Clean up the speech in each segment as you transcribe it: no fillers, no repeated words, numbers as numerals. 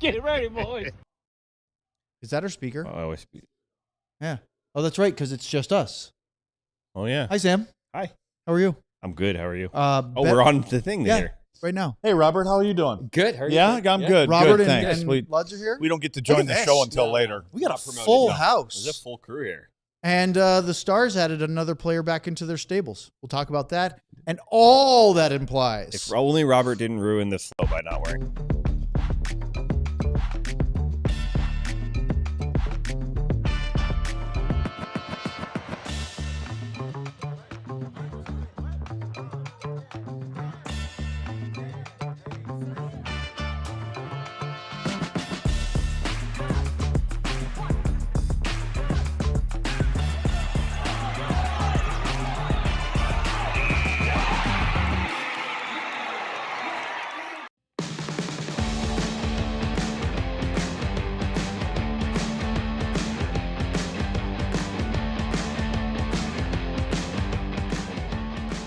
Get ready, boys. Is that our speaker? I always speak. Yeah. Oh, that's right, because it's just us. Oh, yeah. Hi, Sam. Hi. How are you? I'm good. How are you? We're on the thing there. right now. Hey, Robert, how are you doing? Good. How are you? Yeah, I'm good. Robert good, thanks. and we Luds are here. don't get to join the show until later. We got a full house. There's a full crew here. And the Stars added another player back into their stables. We'll talk about that and all that implies. If only Robert didn't ruin the flow by not wearing.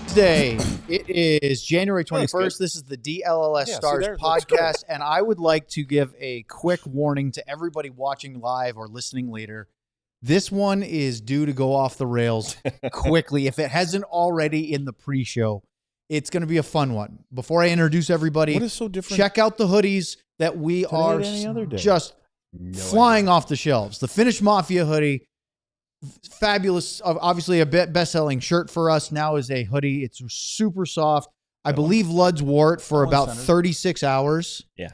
Today, it is January 21st. This is the DLLS Stars podcast, and I would like to give a quick warning to everybody watching live or listening later. This one is due to go off the rails quickly. If it hasn't already in the pre-show, it's going to be a fun one. Before I introduce everybody, What is so different? check out the hoodies that we Today are than any other day? just flying off the shelves. The Finnish Mafia hoodie, fabulous, obviously a best-selling shirt for us. Now is a hoodie. It's super soft. I believe Luds wore it for about 36 hours. Yeah.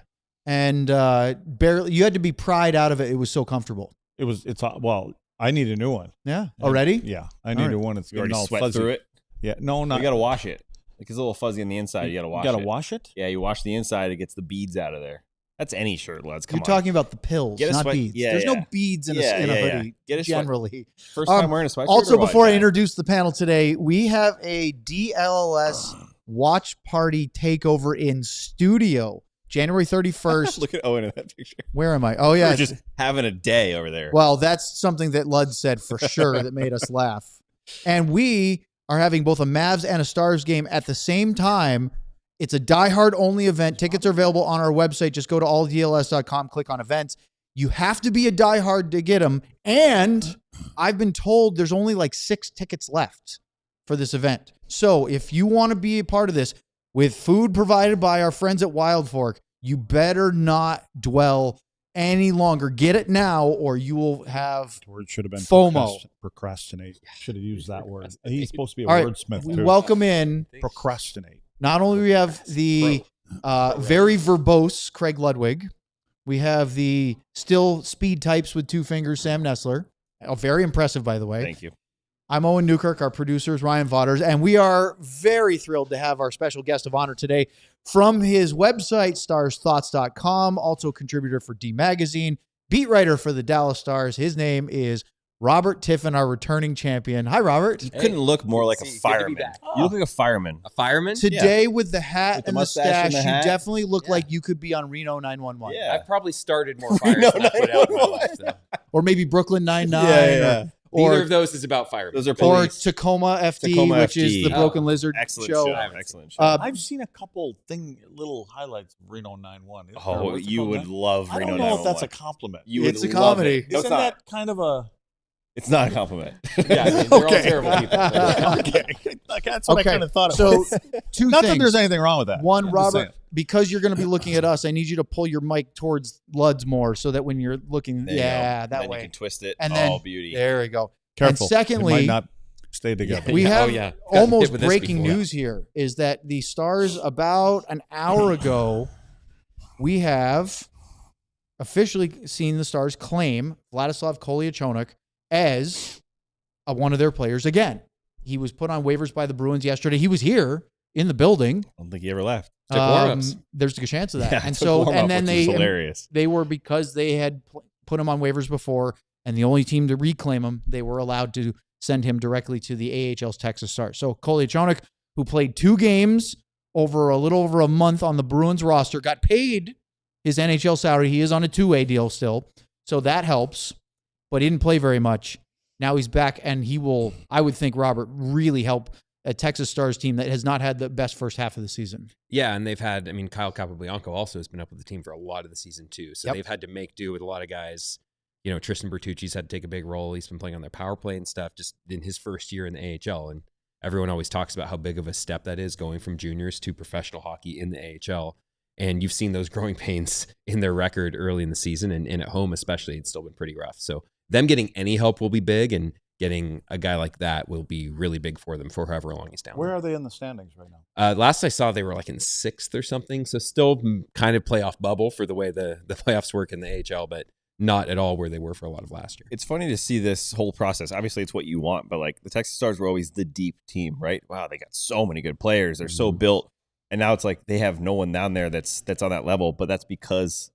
And barely, you had to be pried out of it. It was so comfortable. Well, I need a new one. Yeah. Already? Yeah, I need a one that's You already getting all sweat fuzzy. through it. Yeah, no, not. You got to wash it. Like it's a little fuzzy on the inside. You got to wash it. You got to wash it? Yeah, you wash the inside. It gets the beads out of there. That's any shirt, lads. Come You're on. talking about the pills, Get a not sweat- beads. yeah, There's yeah. no beads in a Yeah, hoodie, Get a sweat- generally. First time wearing a sweatshirt. Also, or what? before I Yeah. introduce the panel today, we have a DLLS watch party takeover in studio, January 31st. Look at Owen in that picture. Where am I? Oh, yeah. We're just having a day over there. Well, that's something that Lud said for sure that made us laugh. And we are having both a Mavs and a Stars game at the same time. It's a diehard only event. Tickets are available on our website. Just go to alldls.com, click on events. You have to be a diehard to get them. And I've been told there's only like 6 tickets left for this event. So if you want to be a part of this with food provided by our friends at Wild Fork, you better not dwell any longer. Get it now or you will have The word should have been FOMO. Procrastinate. Should have used that word. He's supposed to be a All right, wordsmith, we too. welcome in. Procrastinate. Not only do we have the very verbose Craig Ludwig, we have the still speed types with 2 fingers, Sam Nessler. Oh, very impressive, by the way. Thank you. I'm Owen Newkirk. Our producer is Ryan Vaughters, and we are very thrilled to have our special guest of honor today from his website, starsthoughts.com, also contributor for D Magazine, beat writer for the Dallas Stars. His name is Robert Tiffin, our returning champion. Hi, Robert. You couldn't look more like a Good to be fireman. back. You look like a fireman. A fireman? Today with the hat With the and the mustache and stash, the you hat. definitely look like you could be on Reno 911. Yeah. I've probably started more fires than I put out in my life. So. Or maybe Brooklyn Nine-Nine. Yeah. Neither Or, of those is about firemen. Those are or police. Tacoma FD, Tacoma which is FD. the Broken Lizard Excellent show. show. Excellent show. I've seen a couple little highlights of Reno 9-1. Oh, you would love I Reno don't know if that's a 911. compliment. You It's would a love comedy. it. No, Isn't it's not. that kind of a... It's not a compliment. Yeah, I mean, they're all terrible people. Okay. That's what Okay, I kind of thought it so was. two Not things. that there's anything wrong with that. One, I'm just saying. Robert, because you're going to be looking at us, I need you to pull your mic towards Luds more so that when you're looking, There you go. that Then way. You can twist it. And then- oh, beauty. There we go. Careful. And secondly, They might not stay together. we have Gotten almost hit with this breaking before. news here is that the Stars, about an hour ago, we have officially seen the Stars claim Vladislav Kolyachonok as one of their players again. He was put on waivers by the Bruins yesterday. He was here in the building. I don't think he ever left. Took warm-ups. There's a good chance of that. Yeah, and took so, warm-up, and then which is hilarious. they were, because they had put him on waivers before, and the only team to reclaim him, they were allowed to send him directly to the AHL's Texas Stars. So Kolyachonok, who played 2 games over a little over a month on the Bruins roster, got paid his NHL salary. He is on a 2-way deal still, so that helps, but he didn't play very much. Now he's back, and he will, I would think, Robert, really help a Texas Stars team that has not had the best first half of the season. Yeah, and they've had, Kyle Capobianco also has been up with the team for a lot of the season too. So Yep. they've had to make do with a lot of guys. Tristan Bertucci's had to take a big role. He's been playing on their power play and stuff just in his first year in the AHL. And everyone always talks about how big of a step that is going from juniors to professional hockey in the AHL. And you've seen those growing pains in their record early in the season, and at home especially, it's still been pretty rough. So them getting any help will be big, and getting a guy like that will be really big for them for however long he's down Where there. are they in the standings right now? Last I saw, they were like in 6th or something, so still kind of playoff bubble for the way the playoffs work in the AHL, but not at all where they were for a lot of last year. It's funny to see this whole process. Obviously, it's what you want, but like the Texas Stars were always the deep team, right? Wow, they got so many good players. They're so built. And now it's like they have no one down there that's on that level, but that's because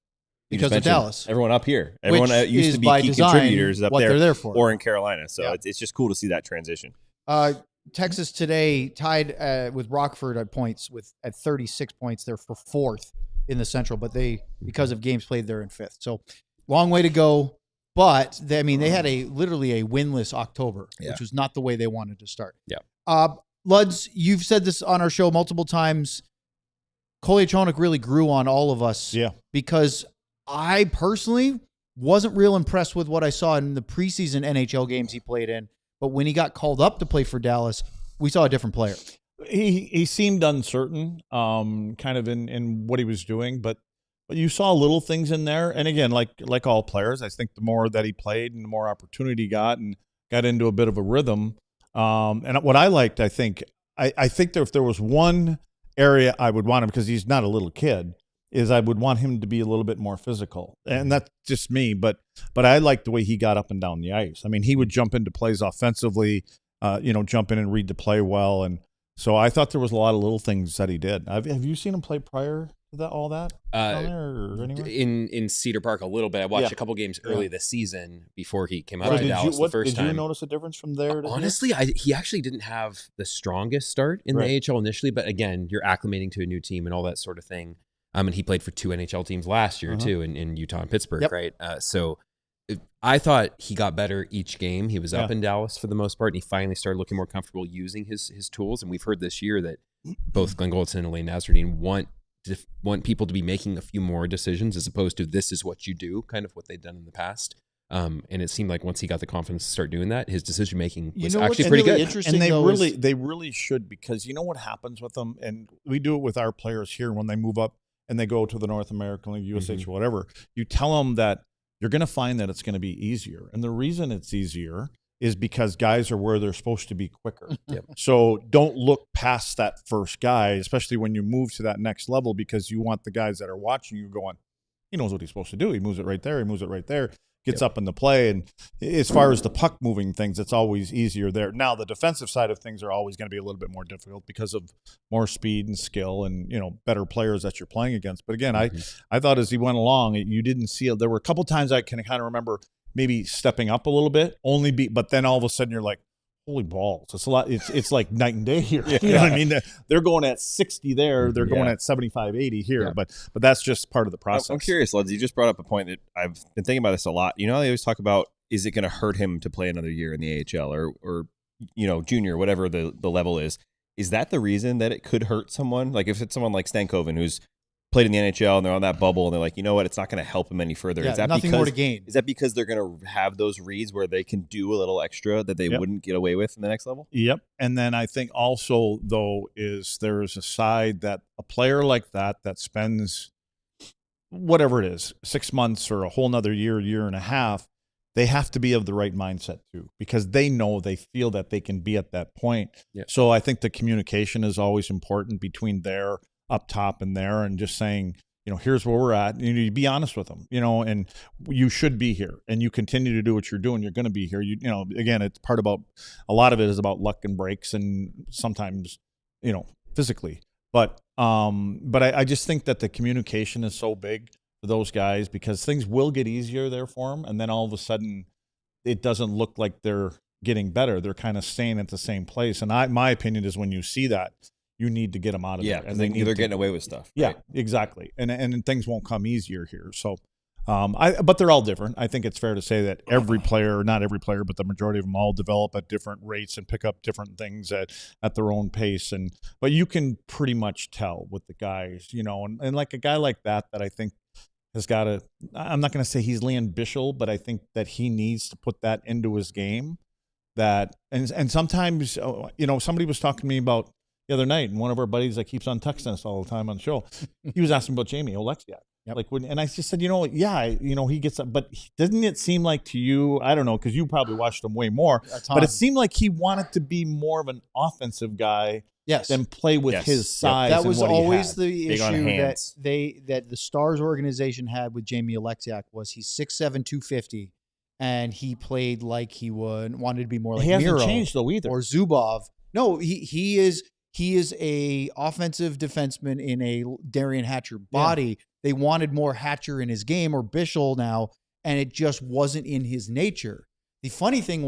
Because of Dallas. Everyone up here. Everyone Which used is to be by key design contributors up what there, they're there for. or in Carolina. So Yeah. it's just cool to see that transition. Texas today tied with Rockford at points at 36 points. They're for 4th in the Central, but because of games played, they're in 5th. So long way to go. But they had literally a winless October, which was not the way they wanted to start. Yeah. Luds, you've said this on our show multiple times. Kolyachonok really grew on all of us. Yeah. Because I personally wasn't real impressed with what I saw in the preseason NHL games he played in. But when he got called up to play for Dallas, we saw a different player. He seemed uncertain, kind of in what he was doing, but you saw little things in there. And again, like all players, I think the more that he played and the more opportunity he got and got into a bit of a rhythm. And what I liked, I think that if there was one area I would want him, because he's not a little kid, is I would want him to be a little bit more physical. And that's just me, but I like the way he got up and down the ice. I mean, he would jump into plays offensively, jump in and read the play well. And so I thought there was a lot of little things that he did. Have you seen him play prior to that, all that? Down there or anywhere? In Cedar Park a little bit. I watched a couple games early this season before he came out to Dallas the first time. Did you notice a difference from there to Honestly, he actually didn't have the strongest start in the AHL initially, but again, you're acclimating to a new team and all that sort of thing. And he played for 2 NHL teams last year too, in Utah and Pittsburgh, right? So I thought he got better each game. He was up in Dallas for the most part, and he finally started looking more comfortable using his tools. And we've heard this year that both Glenn Goldson and Elaine Nasruddin want people to be making a few more decisions as opposed to this is what you do, kind of what they've done in the past. And it seemed like once he got the confidence to start doing that, his decision making was actually pretty good. Interesting, and they really should, because you know what happens with them, and we do it with our players here when they move up and they go to the North American League, USH, whatever. You tell them that you're going to find that it's going to be easier, and the reason it's easier is because guys are where they're supposed to be quicker. So don't look past that first guy, especially when you move to that next level, because you want the guys that are watching you going, he knows what he's supposed to do. He moves it right there. He moves it right there. Gets up in the play. And as far as the puck moving things, it's always easier there. Now, the defensive side of things are always going to be a little bit more difficult because of more speed and skill and, better players that you're playing against. But again, I thought as he went along, you didn't see it. There were a couple times I can kind of remember maybe stepping up a little bit, but then all of a sudden you're like, holy balls. It's a lot. It's like night and day here. You know what I mean? They're going at 60 there. They're going at 75, 80 here. But that's just part of the process. I'm curious, Luds. You just brought up a point that I've been thinking about this a lot. They always talk about, is it going to hurt him to play another year in the AHL or junior, whatever the level is? Is that the reason that it could hurt someone? Like if it's someone like Stankoven who's played in the NHL and they're on that bubble and they're like, you know what, it's not going to help him any further. Is that nothing more to gain. Is that because they're going to have those reads where they can do a little extra that they wouldn't get away with in the next level? Yep. And then I think also, though, there is a side that a player like that spends whatever it is, 6 months or a whole nother year and a half, they have to be of the right mindset too, because they feel that they can be at that point. Yep. So I think the communication is always important between their up top and there, and just saying, here's where we're at. You be honest with them, and you should be here, and you continue to do what you're doing. You're going to be here. Again, it's a lot of it is about luck and breaks, and sometimes, physically. But I just think that the communication is so big for those guys, because things will get easier there for them, and then all of a sudden, it doesn't look like they're getting better. They're kind of staying at the same place. And my opinion is, when you see that, you need to get them out of there. And they're getting away with stuff. Yeah, right? exactly. And things won't come easier here. So But they're all different. I think it's fair to say that every player, not every player, but the majority of them all develop at different rates and pick up different things at their own pace. But you can pretty much tell with the guys, and like a guy like that I think has got to, I'm not going to say he's Leon Bischel, but I think that he needs to put that into his game. And sometimes, somebody was talking to me about the other night, and one of our buddies that keeps on texting us all the time on the show, he was asking about Jamie Oleksiak. Yep. And I just said, he gets up, but doesn't it seem like to you, I don't know, because you probably watched him way more, but it seemed like he wanted to be more of an offensive guy than play with his size. That was always the issue that the Stars organization had with Jamie Oleksiak was he's 6'7", 250, and he played like he wanted to be more like Miro. He hasn't changed though either. Or Zubov. No, he is a offensive defenseman in a Darian Hatcher body. Yeah. They wanted more Hatcher in his game, or Bischel now, and it just wasn't in his nature. The funny thing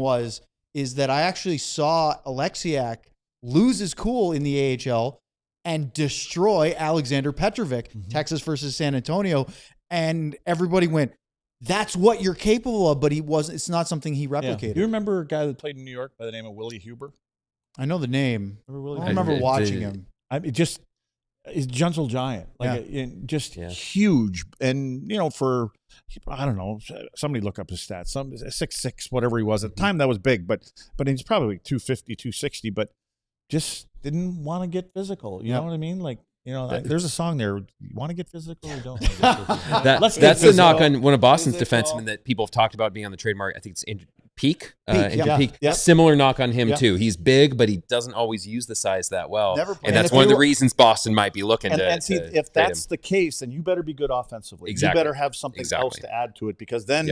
is that I actually saw Oleksiak lose his cool in the AHL and destroy Alexander Petrovic, Texas versus San Antonio, and everybody went, that's what you're capable of, but it's not something he replicated. Yeah. Do you remember a guy that played in New York by the name of Willie Huber? I know the name. I remember watching him. I mean, he's a gentle giant, huge. And, for, I don't know, somebody look up his stats. 6'6", whatever he was. At the time, that was big, but he's probably like 250, 260, but just didn't want to get physical. You know what I mean? Like, there's a song there. You want to get physical or don't? That's the knock on one of Boston's defensemen that people have talked about being on the trade market. I think it's Peak. Similar knock on him too. He's big, but he doesn't always use the size that well. And that's one of the reasons Boston might be looking to see, if that's the case, then you better be good offensively. Exactly. You better have something else to add to it, because then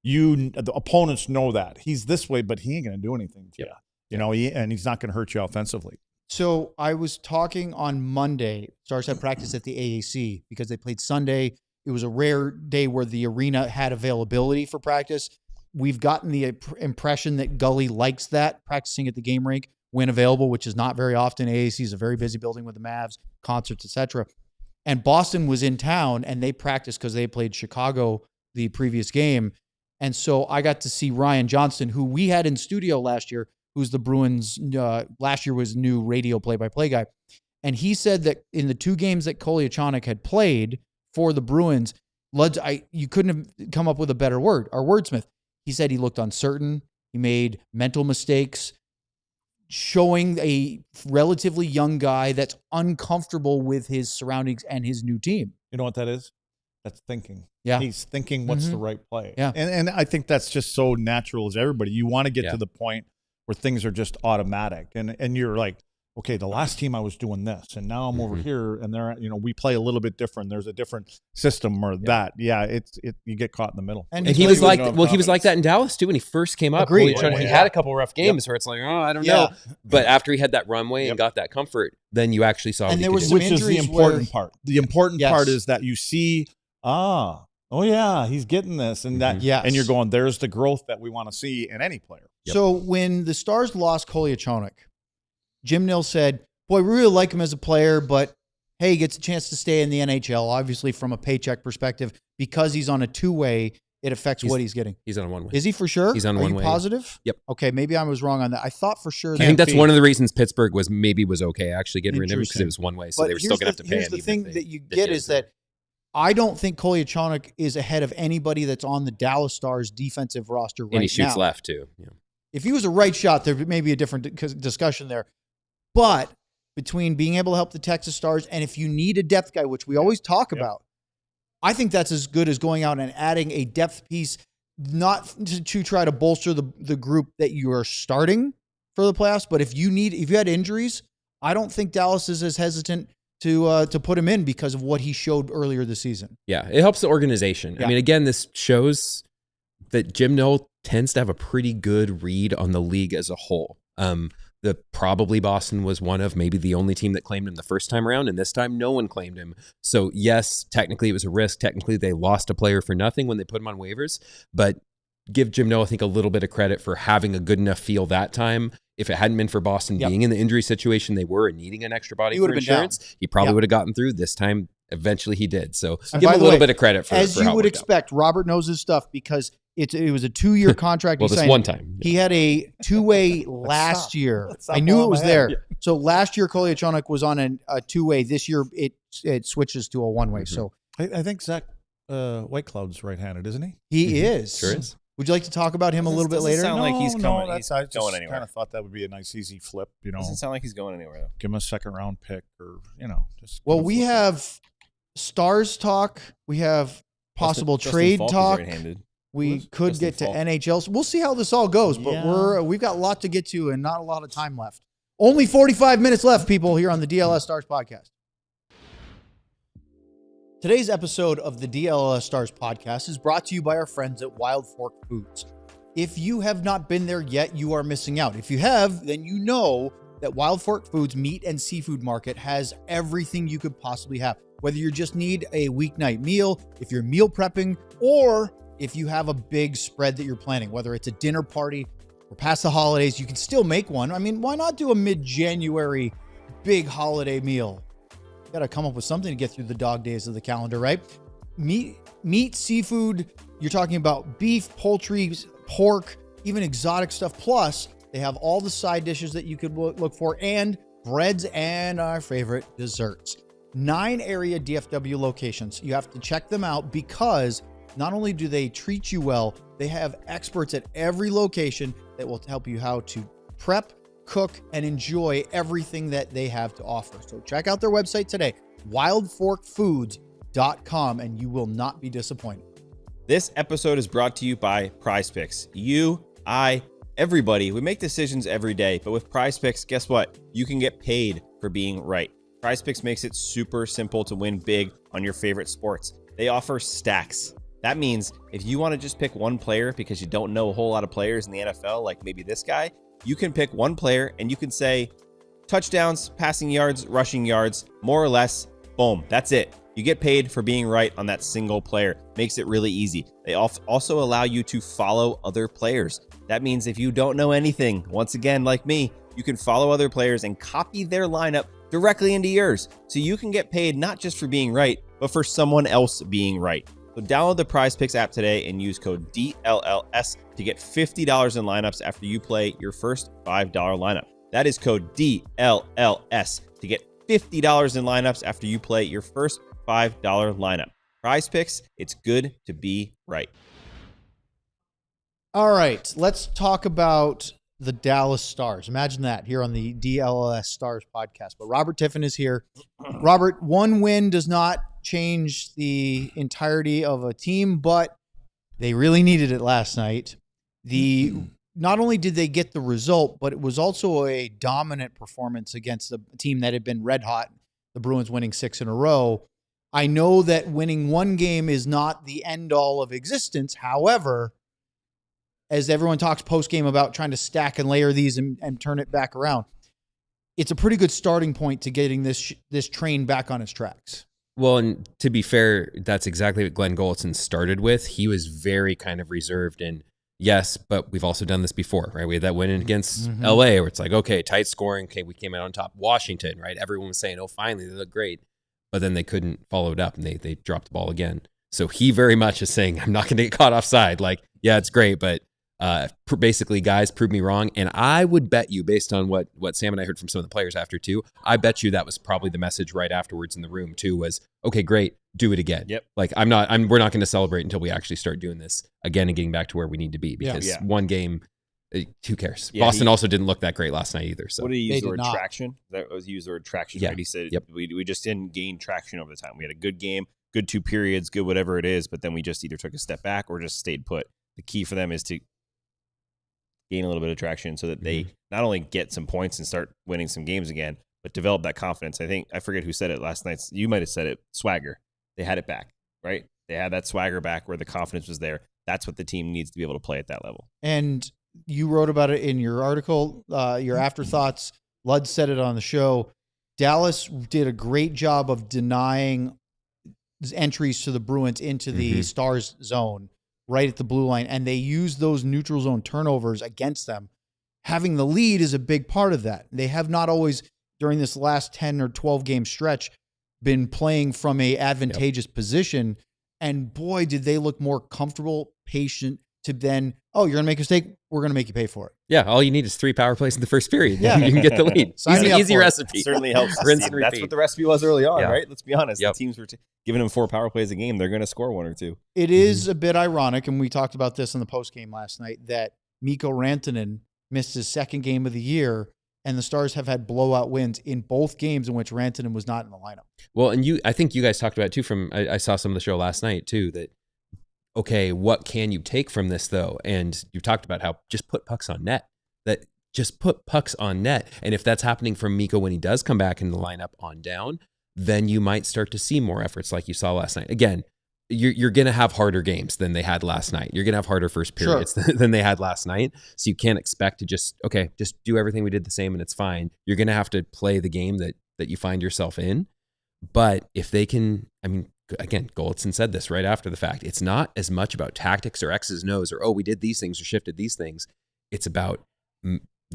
the opponents know that he's this way, but he ain't going to do anything to you. And he's not going to hurt you offensively. So I was talking on Monday. Stars had practice at the AAC because they played Sunday. It was a rare day where the arena had availability for practice. We've gotten the impression that Gully likes that, practicing at the game rink when available, which is not very often. AAC is a very busy building with the Mavs, concerts, etc. And Boston was in town, and they practiced because they played Chicago the previous game. And so I got to see Ryan Johnston, who we had in studio last year, who's the Bruins, last year was new radio play-by-play guy. And he said that in the 2 games that Kolyachonok had played for the Bruins, you couldn't have come up with a better word, our wordsmith. He said he looked uncertain. He made mental mistakes, showing a relatively young guy that's uncomfortable with his surroundings and his new team. You know what that is? That's thinking. Yeah. He's thinking what's the right play. Yeah. And I think that's just so natural as everybody. You want to get to the point where things are just automatic. And you're like, okay, the last team I was doing this, and now I'm over here, and they're, we play a little bit different. There's a different system or that. Yeah, you get caught in the middle. And he was like, he was like that in Dallas too when he first came up. Agreed. He had a couple rough games where it's like, I don't know. But after he had that runway and got that comfort, then you actually saw. And there was which is the important part. The important part is that you see, oh yeah, he's getting this and that. And you're going, there's the growth that we want to see in any player. So when the Stars lost Kolyachonok, Jim Nill said, boy, we really like him as a player, but hey, he gets a chance to stay in the NHL, obviously from a paycheck perspective, because he's on a 2-way, it affects what he's getting. He's on a 1-way. Is he for sure? He's on a 1-way. Are you positive? Yep. Okay, maybe I was wrong on that. I thought for sure. I think that's one of the reasons Pittsburgh was okay actually getting rid of him, because it was 1-way, so they were still going to have to pay him. Here's the thing that you get is that I don't think Kolyachonok is ahead of anybody that's on the Dallas Stars defensive roster right now. And he shoots left too. Yeah. If he was a right shot, there may be a different discussion there. But between being able to help the Texas Stars and if you need a depth guy, which we always talk about, I think that's as good as going out and adding a depth piece, not to try to bolster the group that you are starting for the playoffs. But if you had injuries, I don't think Dallas is as hesitant to put him in because of what he showed earlier this season. Yeah, it helps the organization. Yeah. I mean, again, this shows that Jim Nill tends to have a pretty good read on the league as a whole. Probably Boston was one of maybe the only team that claimed him the first time around, and this time no one claimed him. So yes, technically it was a risk. Technically they lost a player for nothing when they put him on waivers, but give Jim Nill, I think, a little bit of credit for having a good enough feel that time. If it hadn't been for Boston being in the injury situation they were and needing an extra body for insurance, he probably would have gotten through. This time, eventually he did. So And give by him a the little way, bit of credit for as for you how it would worked out. expect, Robert knows his stuff because it was a 2-year contract. Well, he this signed. one time. He had a two-way last year. Let's stop I knew blowing it was my there. head. So last year, Kolyachonok was on a two-way. This year, it switches to a one-way. Mm-hmm. So I think Zach White Cloud's right-handed, isn't he? he is. Sure is. Would you like to talk about him a little bit Doesn't later? sound like he's coming. No, He's I going just anywhere. kind of thought that would be a nice, easy flip. Doesn't sound like he's going anywhere though. Give him a second-round pick, or just. Well, give him a we flip. have Stars talk. We have possible Justin trade Falk is talk. right-handed. We Who's could Justin get to Falk? NHL. We'll see how this all goes, but Yeah. we've got a lot to get to and not a lot of time left. Only 45 minutes left, people, here on the DLS Stars podcast. Today's episode of the DLS Stars podcast is brought to you by our friends at Wild Fork Foods. If you have not been there yet, you are missing out. If you have, then you know that Wild Fork Foods meat and seafood market has everything you could possibly have. Whether you just need a weeknight meal, if you're meal prepping, or if you have a big spread that you're planning, whether it's a dinner party or past the holidays, you can still make one. I mean, why not do a mid-January big holiday meal? You got to come up with something to get through the dog days of the calendar, right? Meat, seafood, you're talking about beef, poultry, pork, even exotic stuff. Plus, they have all the side dishes that you could look for, and breads and our favorite desserts. 9 area DFW locations. You have to check them out because not only do they treat you well, they have experts at every location that will help you how to prep, cook, and enjoy everything that they have to offer. So check out their website today, wildforkfoods.com, and you will not be disappointed. This episode is brought to you by Prize Picks. You, I, everybody, we make decisions every day, but with Prize Picks, guess what? You can get paid for being right. Prize Picks makes it super simple to win big on your favorite sports. They offer stacks. That means if you want to just pick one player because you don't know a whole lot of players in the NFL, like maybe this guy, you can pick one player and you can say touchdowns, passing yards, rushing yards, more or less, boom, that's it. You get paid for being right on that single player. Makes it really easy. They also allow you to follow other players. That means if you don't know anything, once again, like me, you can follow other players and copy their lineup directly into yours. So you can get paid not just for being right, but for someone else being right. So download the Prize Picks app today and use code DLLS to get $50 in lineups after you play your first $5 lineup. That is code DLLS to get $50 in lineups after you play your first $5 lineup. Prize Picks, it's good to be right. All right, let's talk about the Dallas Stars. Imagine that here on the DLS Stars podcast. But Robert Tiffin is here. Robert, one win does not change the entirety of a team, but they really needed it last night. Not only did they get the result, but it was also a dominant performance against the team that had been red hot, the Bruins winning 6 in a row. I know that winning one game is not the end all of existence. However, as everyone talks post-game about trying to stack and layer these and turn it back around, it's a pretty good starting point to getting this train back on its tracks. Well, and to be fair, that's exactly what Glenn Golitzin started with. He was very kind of reserved and yes, but we've also done this before, right? We had that win against LA where it's like, okay, tight scoring. Okay, we came out on top. Washington, right? Everyone was saying, oh, finally, they look great. But then they couldn't follow it up and they dropped the ball again. So he very much is saying, I'm not going to get caught offside. Like, yeah, it's great, but basically, guys, prove me wrong. And I would bet you, based on what Sam and I heard from some of the players after too, I bet you that was probably the message right afterwards in the room too, was, okay, great, do it again. Yep. Like we're not going to celebrate until we actually start doing this again and getting back to where we need to be, because one game, who cares? Yeah, Boston also didn't look that great last night either. So what did he use? They the word did not. traction? That was he used the word traction. Yeah. Right? He said Yep. we just didn't gain traction over the time. We had a good game, good 2 periods, good whatever it is, but then we just either took a step back or just stayed put. The key for them is to gain a little bit of traction so that they not only get some points and start winning some games again, but develop that confidence. I forget who said it last night. You might have said it. Swagger. They had it back, right? They had that swagger back where the confidence was there. That's what the team needs to be able to play at that level. And you wrote about it in your article, your afterthoughts. Lud said it on the show. Dallas did a great job of denying entries to the Bruins into the Stars zone right at the blue line, and they used those neutral zone turnovers against them. Having the lead is a big part of that. They have not always, during this last 10 or 12 game stretch, been playing from a advantageous position. And boy, did they look more comfortable, patient to then, oh, you're going to make a mistake. We're going to make you pay for it. Yeah. All you need is 3 power plays in the first period. Yeah. You can get the lead. Easy recipe. It certainly helps. Rinse and That's repeat. what the recipe was early on, Yeah. right? Let's be honest. Yep. The teams were giving them 4 power plays a game. They're going to score 1 or 2. It is a bit ironic, and we talked about this in the postgame last night, that Mikko Rantanen missed his 2nd game of the year, and the Stars have had blowout wins in both games in which Rantanen was not in the lineup. Well, and I think you guys talked about it too I saw some of the show last night too, that, okay, what can you take from this though? And you talked about how just put pucks on net, that just put pucks on net. And if that's happening from Mikko when he does come back in the lineup on down, then you might start to see more efforts like you saw last night. Again, you're going to have harder games than they had last night. You're going to have harder first periods than they had last night. So you can't expect to just do everything we did the same and it's fine. You're going to have to play the game that you find yourself in. But if they can, I mean, again, Golitzin said this right after the fact. It's not as much about tactics or X's and O's or, oh, we did these things or shifted these things. It's about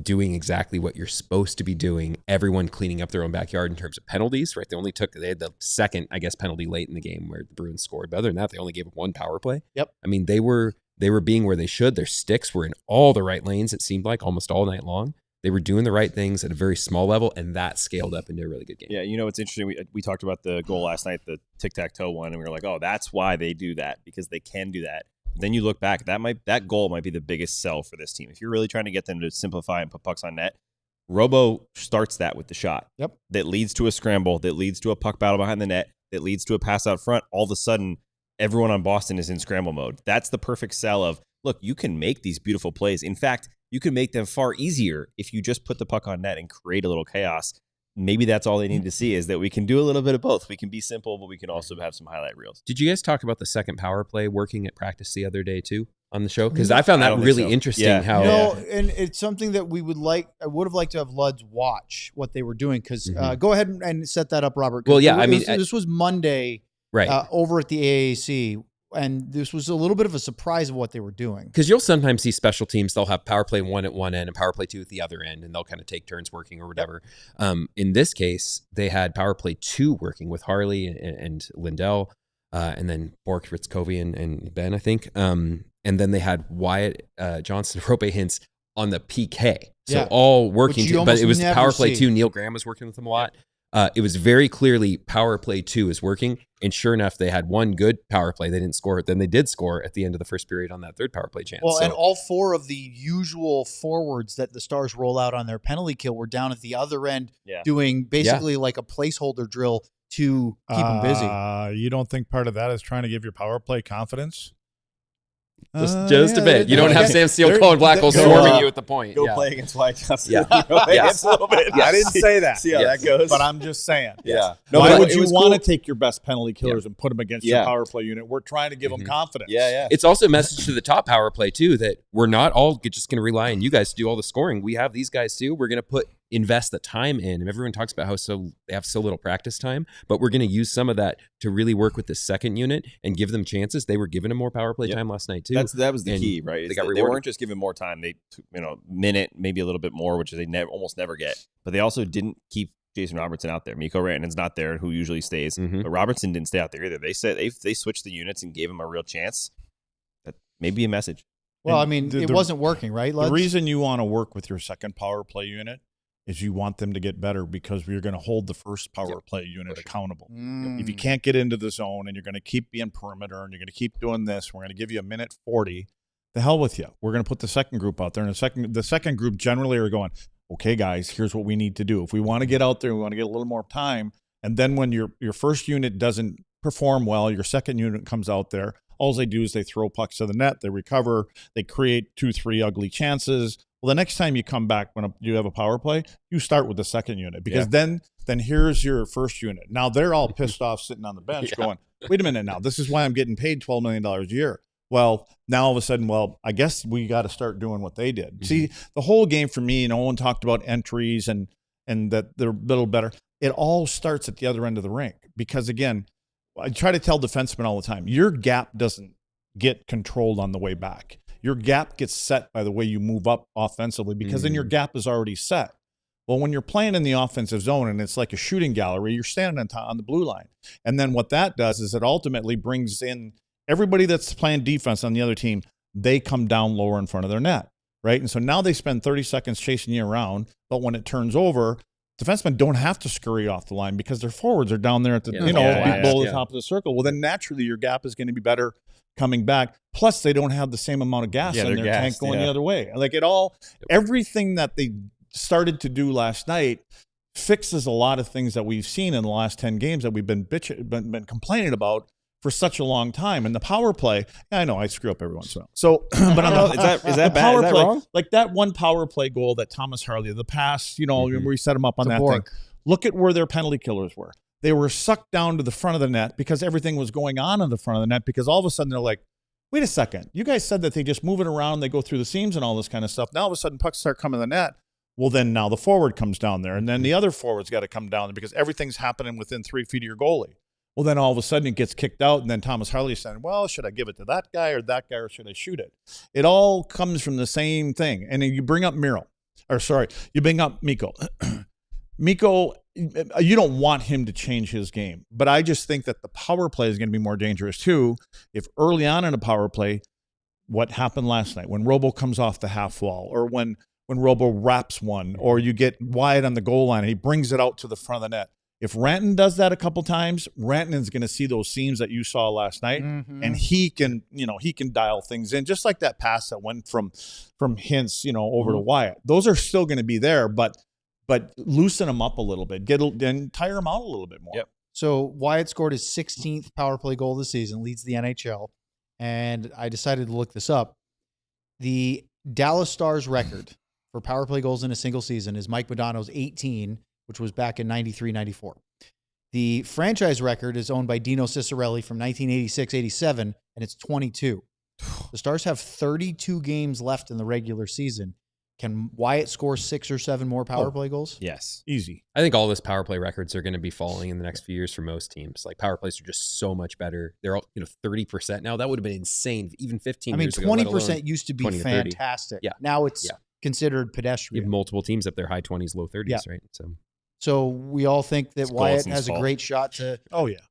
doing exactly what you're supposed to be doing. Everyone cleaning up their own backyard in terms of penalties, right? They had the second, I guess, penalty late in the game where the Bruins scored. But other than that, they only gave up 1 power play. Yep. I mean, they were being where they should. Their sticks were in all the right lanes, it seemed like, almost all night long. They were doing the right things at a very small level, and that scaled up into a really good game. Yeah, you know, it's interesting. We talked about the goal last night, the tic-tac-toe one, and we were like, oh, that's why they do that, because they can do that. But then you look back, that goal might be the biggest sell for this team. If you're really trying to get them to simplify and put pucks on net, Robo starts that with the shot. Yep. That leads to a scramble, that leads to a puck battle behind the net, that leads to a pass out front. All of a sudden, everyone on Boston is in scramble mode. That's the perfect sell of, look, you can make these beautiful plays. In fact, you can make them far easier if you just put the puck on net and create a little chaos. Maybe that's all they need to see, is that we can do a little bit of both. We can be simple, but we can also have some highlight reels. Did you guys talk about the second power play working at practice the other day too on the show? Because I found that really interesting. Yeah. How and it's something that I would have liked to have Luds watch what they were doing. Because go ahead and set that up, Robert. Well, yeah, this was Monday, right, over at the AAC. And this was a little bit of a surprise of what they were doing. Because you'll sometimes see special teams, they'll have power play 1 at one end and power play 2 at the other end, and they'll kind of take turns working or whatever. Yep. In this case, they had power play 2 working with Harley and Lindell, and then Bork, Ritzkovi, and Ben, I think. And then they had Wyatt, Johnson, Rope Hintz on the PK. So all working, but it was power play 2. Neil Graham was working with them a lot. It was very clearly power play 2 is working. And sure enough, they had 1 good power play. They didn't score. Then they did score at the end of the first period on that 3rd power play chance. Well, and all 4 of the usual forwards that the Stars roll out on their penalty kill were down at the other end doing basically like a placeholder drill to keep them busy. You don't think part of that is trying to give your power play confidence? Just a bit. You don't have Sam Steele, Colin Blackwell swarming you at the point. Go play against White Johnson. Yeah. A little bit. I didn't say that. See how that goes. But I'm just saying. Yeah. No, why would you want to take your best penalty killers and put them against your power play unit? We're trying to give them confidence. Yeah. It's also a message to the top power play too, that we're not all just going to rely on you guys to do all the scoring. We have these guys too. We're going to invest the time in, and everyone talks about how they have so little practice time, but we're going to use some of that to really work with the second unit and give them chances. They were given them more power play time last night too. That was the key, right? They weren't just given more time. They minute, maybe a little bit more, which they almost never get. But they also didn't keep Jason Robertson out there. Mikko Rantanen's not there, who usually stays, but Robertson didn't stay out there either. They said they switched the units and gave him a real chance. That may be a message. Well, I mean, it wasn't working, right? The reason you want to work with your second power play unit is you want them to get better, because you're going to hold the first power play unit accountable. If you can't get into the zone and you're going to keep being perimeter and you're going to keep doing this, we're going to give you a minute 40. The hell with you. We're going to put the second group out there, and the second group generally are going, okay, guys, here's what we need to do. If we want to get out there, we want to get a little more time. And then when your first unit doesn't perform well, your second unit comes out there. All they do is they throw pucks to the net, they recover, they create 2-3 ugly chances. Well, the next time you come back when you have a power play, you start with the second unit, because then here's your first unit. Now they're all pissed off sitting on the bench going, wait a minute now, this is why I'm getting paid $12 million a year. Well, now all of a sudden, I guess we got to start doing what they did. See, the whole game for me, no one talked about entries and that they're a little better. It all starts at the other end of the rink, because, again, I try to tell defensemen all the time, your gap doesn't get controlled on the way back. Your gap gets set by the way you move up offensively, because then your gap is already set. Well, when you're playing in the offensive zone and it's like a shooting gallery, you're standing on the blue line. And then what that does is it ultimately brings in everybody that's playing defense on the other team. They come down lower in front of their net, right? And so now they spend 30 seconds chasing you around. But when it turns over, defensemen don't have to scurry off the line because their forwards are down there at the below the top of the circle. Well, then naturally your gap is going to be better coming back. Plus, they don't have the same amount of gas in their tank going the other way. Like everything that they started to do last night fixes a lot of things that we've seen in the last 10 games that we've been complaining about for such a long time. And the power play, I know I screw up every once in a while. So, but is that bad? Is that wrong? Like that one power play goal that Thomas Harley, the pass, where we set him up on that thing. Look at where their penalty killers were. They were sucked down to the front of the net because everything was going on in the front of the net, because all of a sudden they're like, wait a second, you guys said that they just move it around, they go through the seams and all this kind of stuff. Now all of a sudden pucks start coming to the net. Well, then now the forward comes down there, and then the other forward's got to come down there because everything's happening within 3 feet of your goalie. Well, then all of a sudden it gets kicked out, and then Thomas Harley saying, well, should I give it to that guy, or should I shoot it? It all comes from the same thing. And then you bring up you bring up Mikko. Mikko, you don't want him to change his game, but I just think that the power play is going to be more dangerous too. If early on in a power play, what happened last night when Robo comes off the half wall, or when Robo wraps one, or you get Wyatt on the goal line and he brings it out to the front of the net. If Rantanen does that a couple times, Rantanen's going to see those seams that you saw last night, and he can dial things in, just like that pass that went from Hintz, over to Wyatt. Those are still going to be there, but loosen them up a little bit, and tire them out a little bit more. Yep. So Wyatt scored his 16th power play goal this season, leads the NHL, and I decided to look this up. The Dallas Stars record for power play goals in a single season is Mike Modano's 18, which was back in 93-94. The franchise record is owned by Dino Ciccarelli from 1986-87, and it's 22. The Stars have 32 games left in the regular season. Can Wyatt score 6 or 7 more power play goals? Yes. Easy. I think all this power play records are going to be falling in the next few years for most teams. Like, power plays are just so much better. They're all 30% now. That would have been insane even 15 years ago. 20% used to be fantastic. Yeah. Now it's considered pedestrian. You have multiple teams up there, high 20s, low 30s, right? So we all think that Wyatt has a great shot to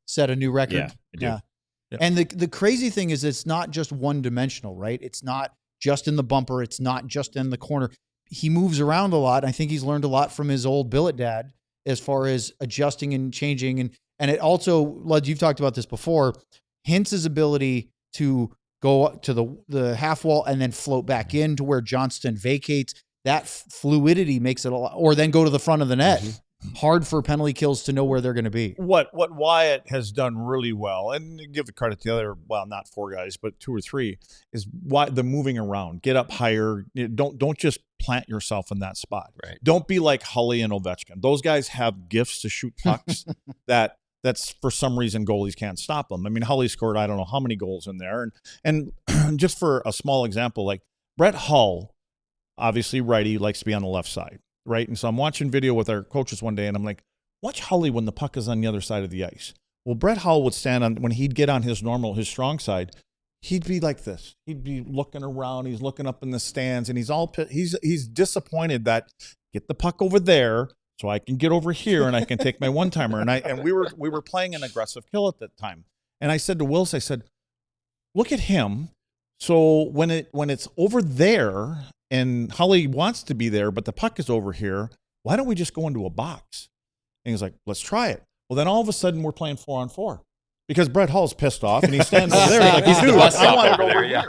set a new record. Yeah, I do. Yeah. And the crazy thing is it's not just one-dimensional, right? It's not just in the bumper. It's not just in the corner. He moves around a lot. I think he's learned a lot from his old billet dad as far as adjusting and changing. And it also, Lud, you've talked about this before, Hintz's ability to go to the half wall and then float back in to where Johnston vacates. That fluidity makes it a lot, or then go to the front of the net. Mm-hmm. Hard for penalty kills to know where they're going to be. What Wyatt has done really well, and give the credit to the other, well, not 4 guys, but 2 or 3, is the moving around. Get up higher. Don't just plant yourself in that spot. Right. Don't be like Hully and Ovechkin. Those guys have gifts to shoot pucks that's for some reason goalies can't stop them. I mean, Hully scored I don't know how many goals in there, and just for a small example, like Brett Hull, obviously righty, likes to be on the left side. Right. And so I'm watching video with our coaches one day and I'm like, watch Hully when the puck is on the other side of the ice. Well, Brett Hull would stand when he'd get on his strong side, he'd be like this. He'd be looking around. He's looking up in the stands and he's disappointed that get the puck over there so I can get over here and I can take my one-timer. And we were playing an aggressive kill at that time. And I said to Wills, I said, look at him. So when it's over there, and Hully wants to be there, but the puck is over here, why don't we just go into a box? And he's like, let's try it. Well, then all of a sudden we're playing 4-on-4 because Brett Hull's pissed off and he's standing over there. Like, dude, I want to go over here. Yeah.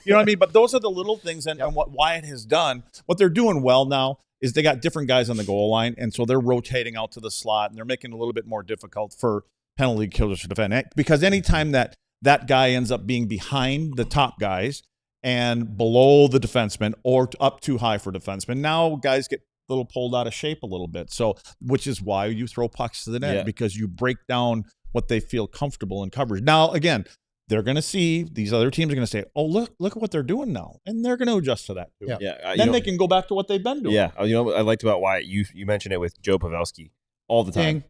You know what I mean? But those are the little things. And what Wyatt has done, what they're doing well now is they got different guys on the goal line. And so they're rotating out to the slot and they're making it a little bit more difficult for penalty killers to defend. Because anytime that guy ends up being behind the top guys, and below the defenseman or up too high for defenseman. Now guys get a little pulled out of shape a little bit. So, which is why you throw pucks to the net because you break down what they feel comfortable in coverage. Now, again, they're going to see, these other teams are going to say, oh, look at what they're doing now. And they're going to adjust to that too. Yeah. Then they can go back to what they've been doing. Yeah. You know what I liked about Wyatt? You mentioned it with Joe Pavelski all the time.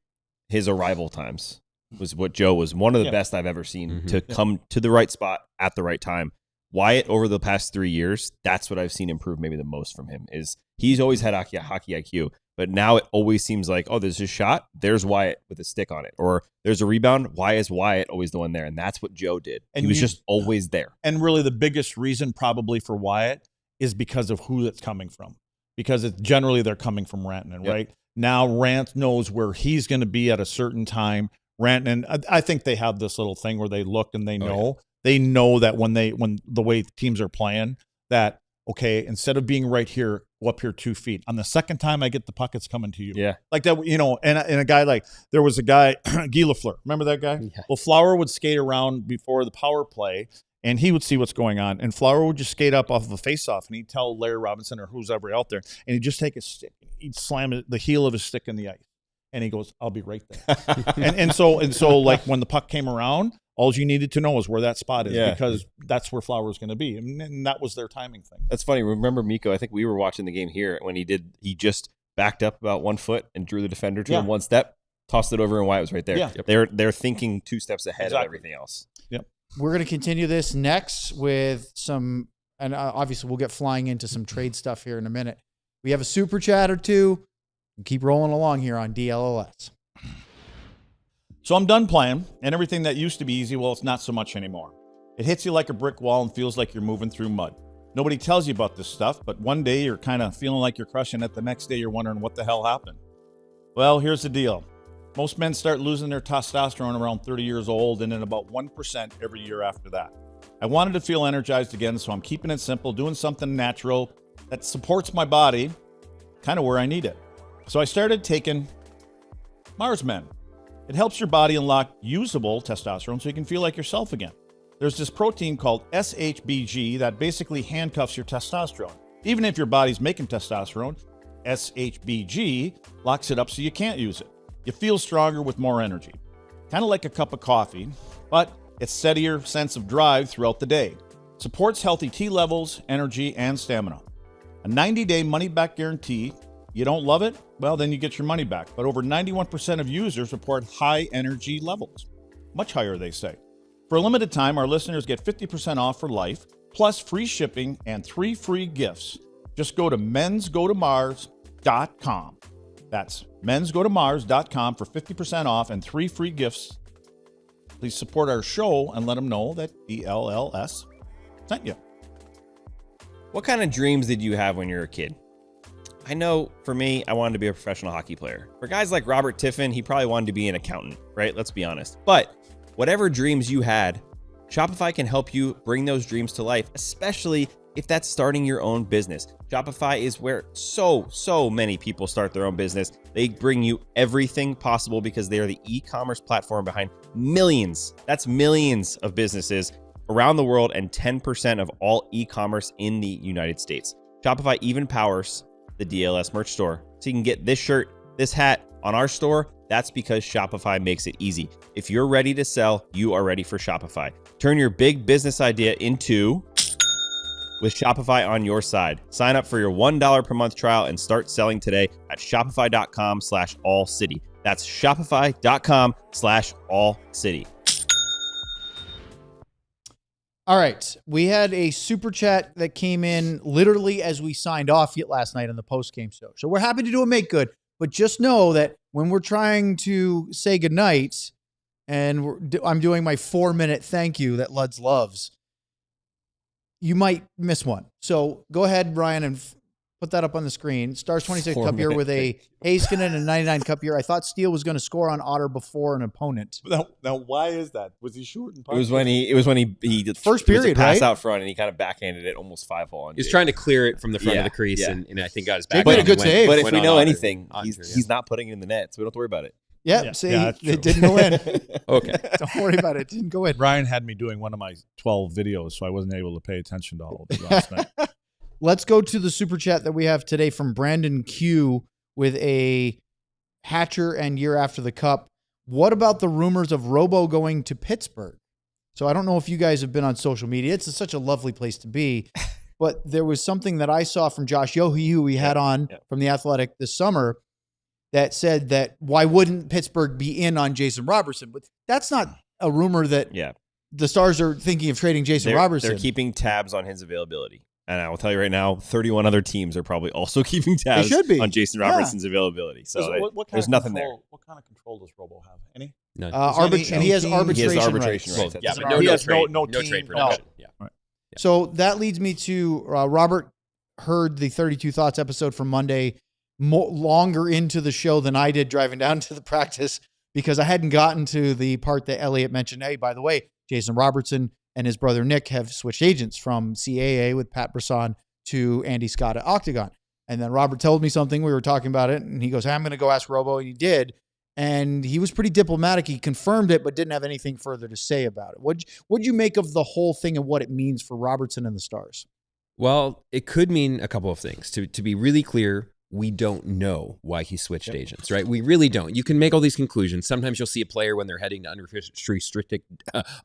His arrival times was what Joe was one of the best I've ever seen to come to the right spot at the right time. Wyatt, over the past 3 years, that's what I've seen improve maybe the most from him. Is he's always had hockey IQ, But now it always seems like, oh, there's a shot. There's Wyatt with a stick on it. Or there's a rebound. Why is Wyatt always the one there? And that's what Joe did. And he was just always there. And really the biggest reason probably for Wyatt is because of who it's coming from. Because it's generally they're coming from Rantanen, right? Now Rant knows where he's going to be at a certain time. Rantanen, I think they have this little thing where they look and they know. They know that when the way teams are playing, that, okay, instead of being right here, go up here 2 feet. On the second time I get the puck, it's coming to you. Yeah. Like that, and a guy like, there was a guy, Guy Lafleur. Remember that guy? Yeah. Well, Flower would skate around before the power play, and he would see what's going on. And Flower would just skate up off of a face-off, and he'd tell Larry Robinson or who's ever out there, and he'd just take his stick. He'd slam the heel of his stick in the ice. And he goes, I'll be right there. and so like when the puck came around, all you needed to know is where that spot is because that's where Flower was going to be. And that was their timing thing. That's funny. Remember Mikko, I think we were watching the game here when he just backed up about 1 foot and drew the defender to him 1 step, tossed it over, and Wyatt was right there. Yeah. They're thinking 2 steps ahead of everything else. Yep. We're going to continue this next with some, and obviously we'll get flying into some trade stuff here in a minute. We have a super chat or two. Keep rolling along here on DLLS. So I'm done playing, and everything that used to be easy, well, it's not so much anymore. It hits you like a brick wall and feels like you're moving through mud. Nobody tells you about this stuff, but one day you're kind of feeling like you're crushing it. The next day you're wondering what the hell happened. Well, here's the deal. Most men start losing their testosterone around 30 years old, and in about 1% every year after that. I wanted to feel energized again, so I'm keeping it simple, doing something natural that supports my body, kind of where I need it. So I started taking Mars Men. It helps your body unlock usable testosterone so you can feel like yourself again. There's this protein called SHBG that basically handcuffs your testosterone. Even if your body's making testosterone, SHBG locks it up so you can't use it. You feel stronger with more energy. Kind of like a cup of coffee, but it's steadier sense of drive throughout the day. Supports healthy T levels, energy, and stamina. A 90-day money-back guarantee. You don't love it? Well, then you get your money back. But over 91% of users report high energy levels. Much higher, they say. For a limited time, our listeners get 50% off for life, plus free shipping and 3 free gifts. Just go to mensgotomars.com. That's mensgotomars.com for 50% off and 3 free gifts. Please support our show and let them know that DLLS sent you. What kind of dreams did you have when you were a kid? I know for me, I wanted to be a professional hockey player. For guys like Robert Tiffin, he probably wanted to be an accountant, right? Let's be honest. But whatever dreams you had, Shopify can help you bring those dreams to life, especially if that's starting your own business. Shopify is where so many people start their own business. They bring you everything possible because they are the e-commerce platform behind millions of businesses around the world and 10% of all e-commerce in the United States. Shopify even powers the DLS merch store. So you can get this shirt, this hat on our store. That's because Shopify makes it easy. If you're ready to sell, you are ready for Shopify. Turn your big business idea into with Shopify on your side. Sign up for your $1 per month trial and start selling today at shopify.com/allcity. That's shopify.com/allcity. All right. We had a super chat that came in literally as we signed off last night on the post-game show. So we're happy to do a make good, but just know that when we're trying to say goodnight and I'm doing my 4-minute thank you that Luds loves, you might miss one. So go ahead, Brian, and put that up on the screen. Stars 26 cup year with a Heiskanen and 99 cup year. I thought Steele was going to score on Otter before an opponent. Now, why is that? Was he short and It was when he did first period, pass right? out front, and he kind of backhanded it almost 5-hole. He was trying to clear it from the front of the crease, and I think got his back. Jake made a good save. But if we know anything, he's not putting it in the net, so we don't have to worry about it. Yep. See, it didn't go in. Okay. Don't worry about it. It didn't go in. Brian had me doing one of my 12 videos, so I wasn't able to pay attention to all of it last night. Let's go to the super chat that we have today from Brandon Q with a Hatcher and year after the cup. What about the rumors of Robo going to Pittsburgh? So I don't know if you guys have been on social media. It's such a lovely place to be. But there was something that I saw from Josh Yohe, who we had on from The Athletic this summer, that said that why wouldn't Pittsburgh be in on Jason Robertson? But that's not a rumor that the Stars are thinking of trading Jason Robertson. They're keeping tabs on his availability. And I will tell you right now, 31 other teams are probably also keeping tabs should be. on Jason Robertson's availability. So there's nothing there. What kind of control does Robo have? Any? None. And he has arbitration arbitration rights. rights. Yeah, but He no has trade, no no team, trade no. protection. Yeah. Right. So that leads me to Robert heard the 32 Thoughts episode from Monday longer into the show than I did driving down to the practice because I hadn't gotten to the part that Elliot mentioned. Hey, by the way, Jason Robertson and his brother Nick have switched agents from CAA with Pat Brisson to Andy Scott at Octagon. And then Robert told me something. We were talking about it, and he goes, hey, I'm going to go ask Robo, and he did. And he was pretty diplomatic. He confirmed it, but didn't have anything further to say about it. What'd you make of the whole thing and what it means for Robertson and the Stars? Well, it could mean a couple of things. To be really clear, we don't know why he switched agents, right? We really don't. You can make all these conclusions. Sometimes you'll see a player when they're heading to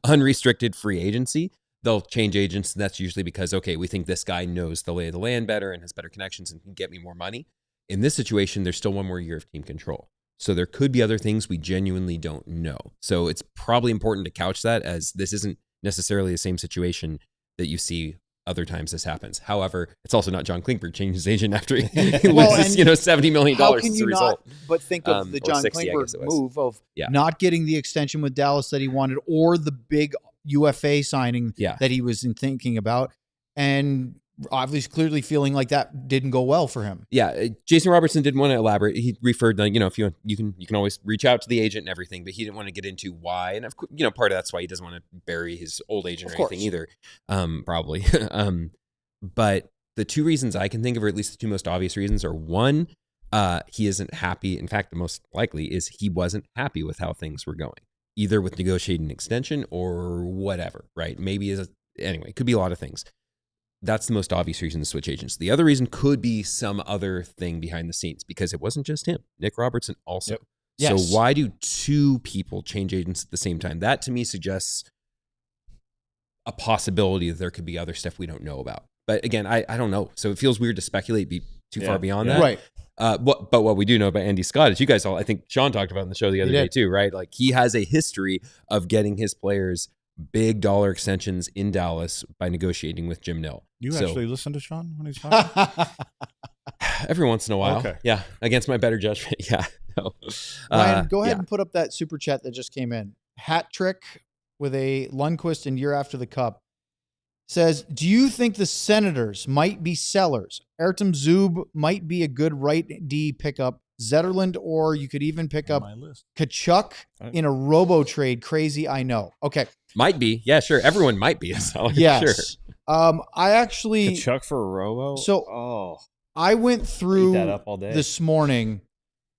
unrestricted free agency. They'll change agents, and that's usually because, okay, we think this guy knows the lay of the land better and has better connections and can get me more money. In this situation, there's still one more year of team control. So there could be other things we genuinely don't know. So it's probably important to couch that as this isn't necessarily the same situation that you see other times this happens. However, it's also not John Klingberg changing his agent after he loses, $70 million how can as you a result. Not but think of the John 60, Klingberg move of not getting the extension with Dallas that he wanted or the big UFA signing that he was thinking about, and obviously clearly feeling like that didn't go well for him. Yeah, Jason Robertson didn't want to elaborate. He referred, if you can always reach out to the agent and everything, but he didn't want to get into why. And of course, part of that's why he doesn't want to bury his old agent or anything either. Probably. But the two reasons I can think of, or at least the two most obvious reasons, are one, he isn't happy. In fact, the most likely is he wasn't happy with how things were going, either with negotiating an extension or whatever, right? Anyway, it could be a lot of things. That's the most obvious reason to switch agents. The other reason could be some other thing behind the scenes because it wasn't just him. Nick Robertson also. Yep. Yes. So why do two people change agents at the same time? That to me suggests a possibility that there could be other stuff we don't know about. But again, I don't know. So it feels weird to speculate too far beyond that. Right. But what we do know about Andy Scott is you guys all, I think Sean talked about in the show the other day too, right? Like he has a history of getting his players big dollar extensions in Dallas by negotiating with Jim Nill. You actually listen to Sean when he's talking? Every once in a while. Okay. Yeah. Against my better judgment. Yeah. No. Ryan, go ahead and put up that super chat that just came in. Hat trick with a Lundqvist and year after the cup says, do you think the Senators might be sellers? Artem Zub might be a good right D pickup. Zetterlund, or you could even pick up Tkachuk in a robo trade. Crazy, I know. Okay. Might be. Yeah, sure. Everyone might be a seller. Yes. Sure. I actually Tkachuk for a robo. So I went through that up all day. this morning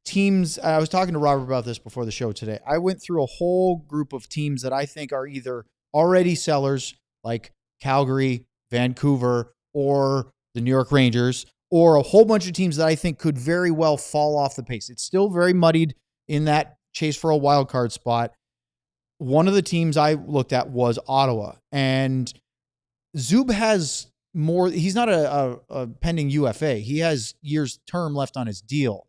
teams. I was talking to Robert about this before the show today. I went through a whole group of teams that I think are either already sellers, like Calgary, Vancouver, or the New York Rangers, or a whole bunch of teams that I think could very well fall off the pace. It's still very muddied in that chase for a wild card spot. One of the teams I looked at was Ottawa, and Zub has more. He's not a pending UFA. He has years term left on his deal.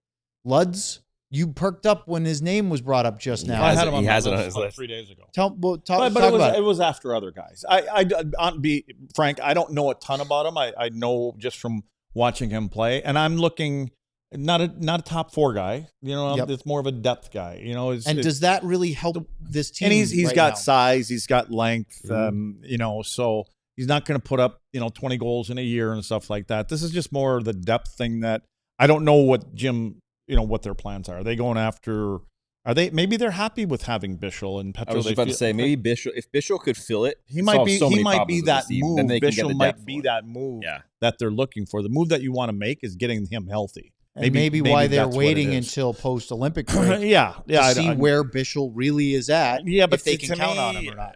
Luds, you perked up when his name was brought up just now. I had him on he my has it list on his like list 3 days ago. Talk It was after other guys. I'll be frank, I don't know a ton about him. I know just from watching him play, and I'm looking not a top four guy. It's more of a depth guy. Does that really help this team? And he's right got now? size, he's got length. So he's not going to put up 20 goals in a year and stuff like that. This is just more the depth thing that I don't know what Jim, what their plans are. Are they going after? Maybe they're happy with having Bischel and Petro. I was just about to say, maybe Bischel, if Bischel could fill it, he might be that move. move. Bischel might be that move that they're looking for. The move that you want to make is getting him healthy. And maybe why they're waiting until post-Olympic break. to see where Bischel really is at. Yeah, but if they can count on him or not.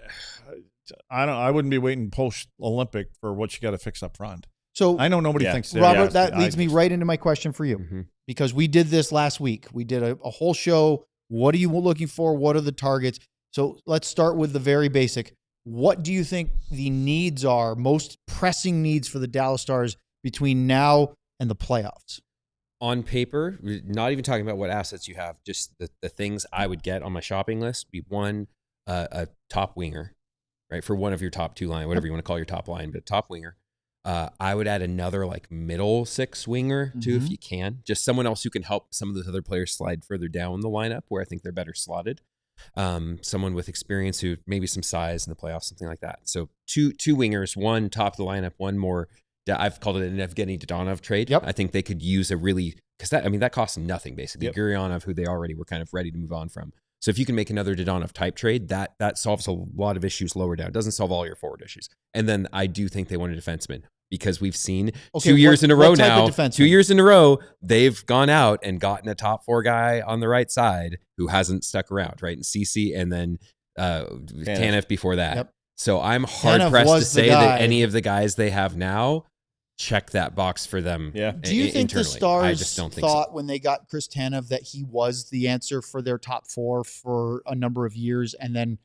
I wouldn't be waiting post-Olympic for what you got to fix up front. So I know nobody thinks. Robert, that leads me right into my question for you, because we did this last week. We did a whole show. What are you looking for? What are the targets? So let's start with the very basic. What do you think the needs are, most pressing needs for the Dallas Stars between now and the playoffs? On paper, not even talking about what assets you have, just the things I would get on my shopping list be one, a top winger, right? For one of your top two line, whatever you want to call your top line, but top winger. I would add another like middle six winger too, if you can. Just someone else who can help some of those other players slide further down the lineup where I think they're better slotted. Someone with experience who maybe some size in the playoffs, something like that. So two wingers, one top of the lineup, one more. I've called it an Evgeny Dodonov trade. Yep. I think they could use a really because that costs nothing basically. Yep. Gurionov, who they already were kind of ready to move on from. So if you can make another Dodonov type trade, that solves a lot of issues lower down. It doesn't solve all your forward issues. And then I do think they want a defenseman because we've seen 2 years in a row now. 2 years in a row, they've gone out and gotten a top 4 guy on the right side who hasn't stuck around, right? And CC and then Tanev before that. Yep. So I'm hard pressed to say that any of the guys they have now check that box for them. Yeah. Do you think internally. the Stars I just don't think thought when they got Chris Tanev that he was the answer for their top 4 for a number of years, and then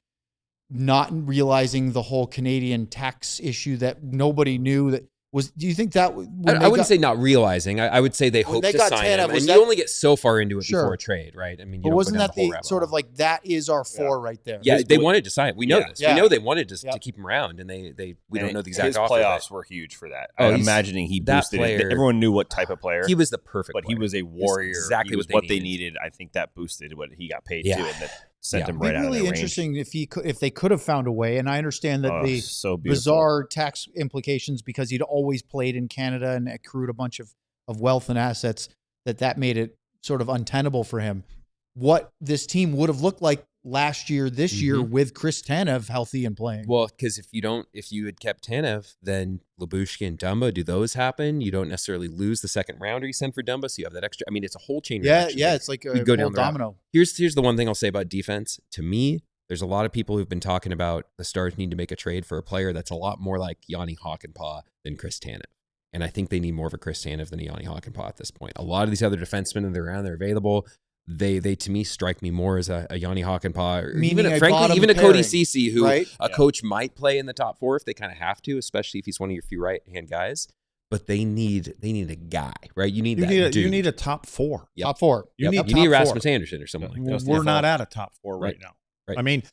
not realizing the whole Canadian tax issue that nobody knew that was? Do you think that I wouldn't say not realizing. I would say they hoped to sign him, and you only get so far into it before a trade, right? I mean, but wasn't that the sort of like that is our 4 right there? Yeah, they wanted to sign him. We know this. We know they wanted to keep him around, and we don't know the exact offer. His playoffs were huge for that. I'm imagining he boosted it. Everyone knew what type of player. He was the perfect but player. He was a warrior. Exactly he was what they needed. I think that boosted what he got paid too, and that sent him right out of their range. Really interesting if they could have found a way. And I understand that the bizarre tax implications because he'd always played in Canada and accrued a bunch of wealth and assets that made it sort of untenable for him. What this team would have looked like last year, this year with Chris Tanev healthy and playing. Well, because if you had kept Tanev, then Lyubushkin and Dumba, do those happen? You don't necessarily lose the second rounder you send for Dumba, so you have that extra. I mean, it's a whole chain reaction. Yeah, it's like a go down domino. Here's the one thing I'll say about defense. To me, there's a lot of people who've been talking about the Stars need to make a trade for a player that's a lot more like Yanni Hakanpää than Chris Tanev. And I think they need more of a Chris Tanev than a Yanni Hakanpää at this point. A lot of these other defensemen that are around, they're available. They to me strike me more as a Yanni Hakanpää, or even a Cody Ceci, who a coach might play in the top 4 if they kind of have to, especially if he's one of your few right hand guys. But they need a guy, right? You need dude. You need a top 4. Yep. Top 4. You need Rasmus Andersson or someone like that. We're not at a top 4 right now. Right. I mean,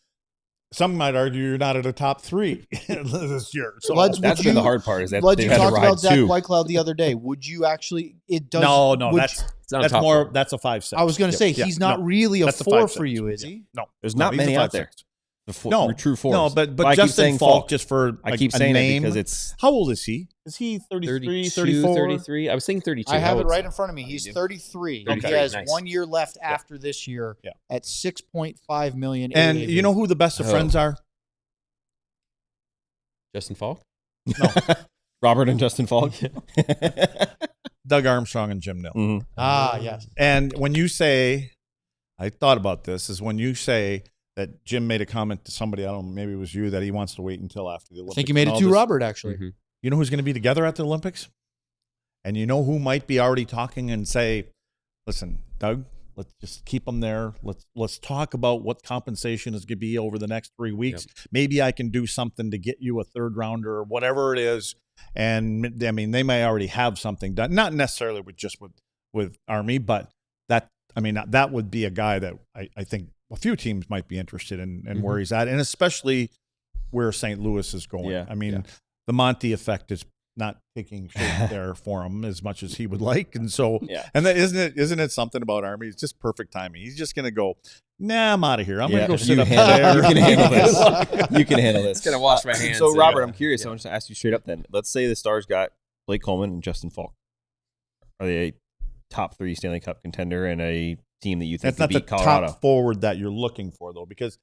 some might argue you're not at a top 3 this year. So that's been the hard part. Is that you talked about Zach Whitecloud the other day. Would you actually? It does. No. That's more. 4. That's a 5-6. I was going to say he's not really a 4 for you, is he? No, there's not many out there. True 4s. No, but Justin Falk, just for I keep saying it because it's. How old is he? Is he 33, 34? 33? I was thinking 32. I have it right in front of me. He's 33. He has 1 year left after this year at $6.5 million. And you know who the best of friends are? Justin Falk? No. Robert and Justin Falk? Doug Armstrong and Jim Nill. Mm-hmm. Ah, yes. And when you say, I thought about this, is when you say that Jim made a comment to somebody, I don't know, maybe it was you, that he wants to wait until after the Olympics. I think he made it to Robert, actually. Mm-hmm. You know who's going to be together at the Olympics? And you know who might be already talking and say, listen, Doug, let's just keep them there. Let's talk about what compensation is going to be over the next 3 weeks. Yep. Maybe I can do something to get you a 3rd rounder or whatever it is. And I mean, they may already have something done, not necessarily with Army, but that would be a guy that I think a few teams might be interested in where he's at, and especially where St. Louis is going. Yeah. I mean, the Monty effect is not taking shape there for him as much as he would like, and so and that isn't it something about Army? It's just perfect timing. He's just going to go, nah, I'm out of here. I'm going to go sit up there. You can handle this. You can handle this. It's going to wash my hands. So, Robert, I'm curious. I want to ask you straight up then. Let's say the Stars got Blake Coleman and Justin Falk. Are they a top 3 Stanley Cup contender and a team that you think that's could not beat the Colorado? Top forward that you're looking for, though, because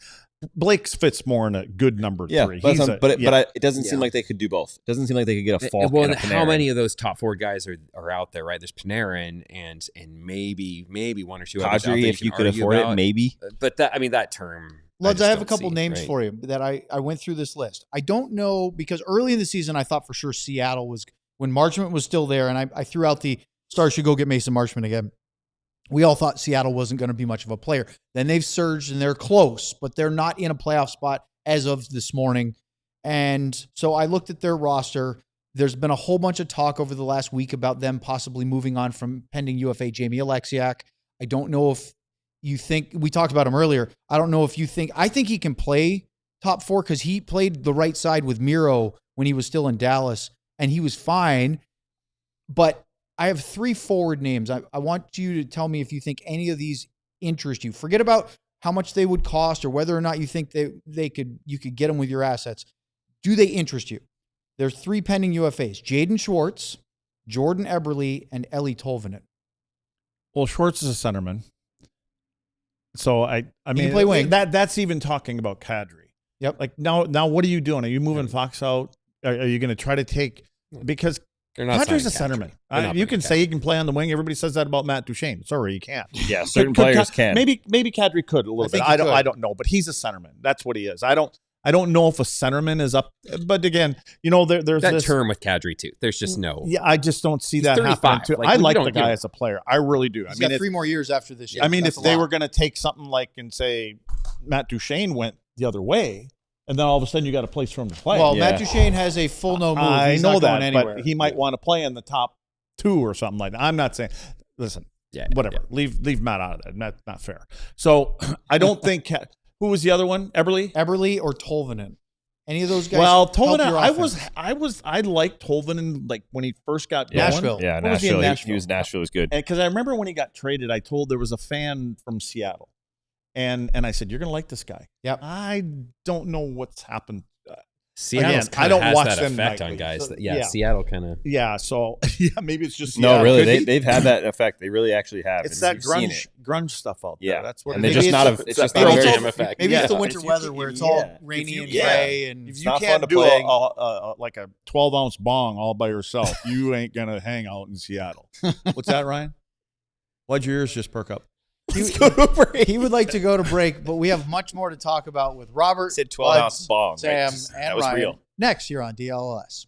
Blake fits more in a good number 3. But it doesn't seem like they could do both. It doesn't seem like they could get a Falk and a Panarin. How many of those top 4 guys are out there, right? There's Panarin and maybe 1 or 2 others out there. If you could afford it, maybe. But that term. Luds, I have a couple names for you that I went through this list. I don't know, because early in the season I thought for sure Seattle was, when Marchment was still there, and I threw out the Stars should go get Mason Marchment again. We all thought Seattle wasn't going to be much of a player. Then they've surged and they're close, but they're not in a playoff spot as of this morning. And so I looked at their roster. There's been a whole bunch of talk over the last week about them possibly moving on from pending UFA Jamie Alexiak. I don't know if you think, we talked about him earlier. I don't know if you think, I think he can play top 4 because he played the right side with Miro when he was still in Dallas. and he was fine. But I have 3 forward names. I want you to tell me if you think any of these interest you. Forget about how much they would cost or whether or not you think you could get them with your assets. Do they interest you? There's 3 pending UFAs: Jaden Schwartz, Jordan Eberle, and Eeli Tolvanen. Well, Schwartz is a centerman. So I mean, can play wing. That's even talking about Kadri. Yep. Like now what are you doing? Are you moving Fox out? Are you going to try to take, because Kadri's a centerman. You can say he can play on the wing. Everybody says that about Matt Duchene. Sorry, you can't. Yeah, certain players can. Maybe Kadri could a little bit. I don't know, but he's a centerman. That's what he is. I don't know if a centerman is up, but again, there's that this term with Kadri too. There's just no. Yeah, I just don't see He's that 35. happening too. Like, I we like don't the guy as a player. I really do. He's got 3 more years after this year. I mean, That's if a they lot. were going to take something like and say Matt Duchene went the other way, and then all of a sudden you got a place for him to play. Well, Matt Duchene has a full no move. I He's know not that, going anywhere. but he might want to play in the top 2 or something like that. I'm not saying. Listen, whatever. Yeah. Leave Matt out of that. That's not fair. So I don't think. Who was the other one? Eberle or Tolvanen? Any of those guys? Well, help your Tolvanen. offense? I liked Tolvanen like when he first got going. Nashville. Yeah, What was he in Nashville. Nashville was good. Because I remember when he got traded, I told there was a fan from Seattle, and I said, "You're going to like this guy." Yep. I don't know what's happened. Seattle I don't has watch that them effect nightly. on guys. So, yeah, Seattle kind of. Yeah, so maybe it's just Seattle. No, really, Could be. they've had that effect. They really actually have. It's And that you've seen it. grunge stuff out there. Yeah, That's what and it they're is. just not. It's just not also- very. Jam effect. Maybe it's the winter If weather where it's all rainy and gray. And If It's you not fun can't to do play. like a 12-ounce bong all by yourself, you ain't gonna hang out in Seattle. What's that, Ryan? Why'd your ears just perk up? he would like to go to break, but we have much more to talk about with Robert, Said Buds, 12-ounce bong. Sam, Right? and That was Ryan. real. Next, you're on DLS.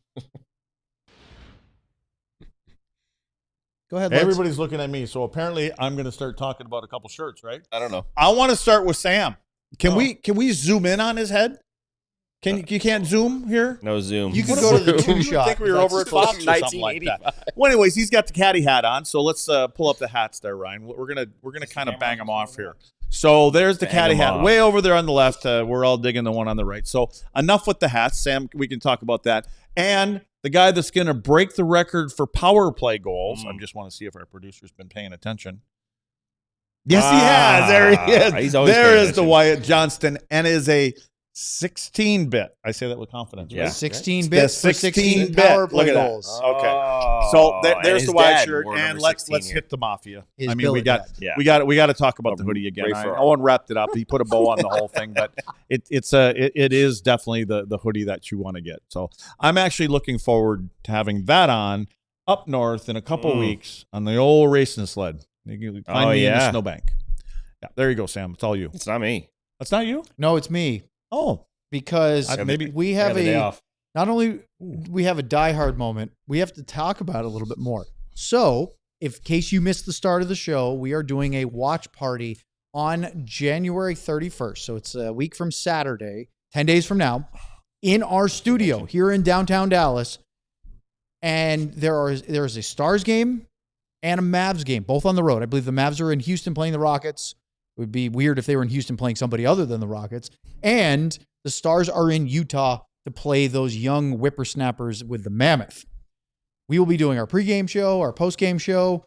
Go ahead, Lutz. Everybody's looking at me, so apparently I'm going to start talking about a couple shirts, right? I don't know. I want to start with Sam. Can we zoom in on his head? You can't zoom here? No Zoom. You could go to the You two would shot. think we were over at Fox or something like that. Well, anyways, he's got the caddy hat on, so let's pull up the hats there, Ryan. We're gonna kind of bang them off here. So there's the Bang caddy 'em hat off. way over there on the left. We're all digging the one on the right. So enough with the hats, Sam. We can talk about that. And the guy that's going to break the record for power play goals. I just want to see if our producer's been paying attention. Yes, he has. There he is. He's always There paying is the attention. Wyatt Johnston, and is a 16-bit. I say that with confidence. Yeah. Right? 16 The bits for 16 16-bit. power play Look at that. goals. Okay. So and there's his the Wyatt dad shirt, wore and number let's 16 here. hit the Mafia. His I mean, we billet got dad. Yeah. we got to talk about the hoodie again. Ray Ferraro. Owen wrapped it up. He put a bow on the whole thing, but it is definitely the hoodie that you want to get. So I'm actually looking forward to having that on up north in a couple weeks on the old racing sled. You can find me in the snowbank. Yeah, there you go, Sam. It's all you. It's not me. That's not you? No, it's me. Oh, Because maybe we I have got the day off. not only we have a diehard moment, we have to talk about it a little bit more. So, in case you missed the start of the show, we are doing a watch party on January 31st. So it's a week from Saturday, 10 days from now, in our studio here in downtown Dallas. And there is a Stars game and a Mavs game, both on the road. I believe the Mavs are in Houston playing the Rockets. It would be weird if they were in Houston playing somebody other than the Rockets. And the Stars are in Utah to play those young whippersnappers with the Mammoth. We will be doing our pregame show, our postgame show.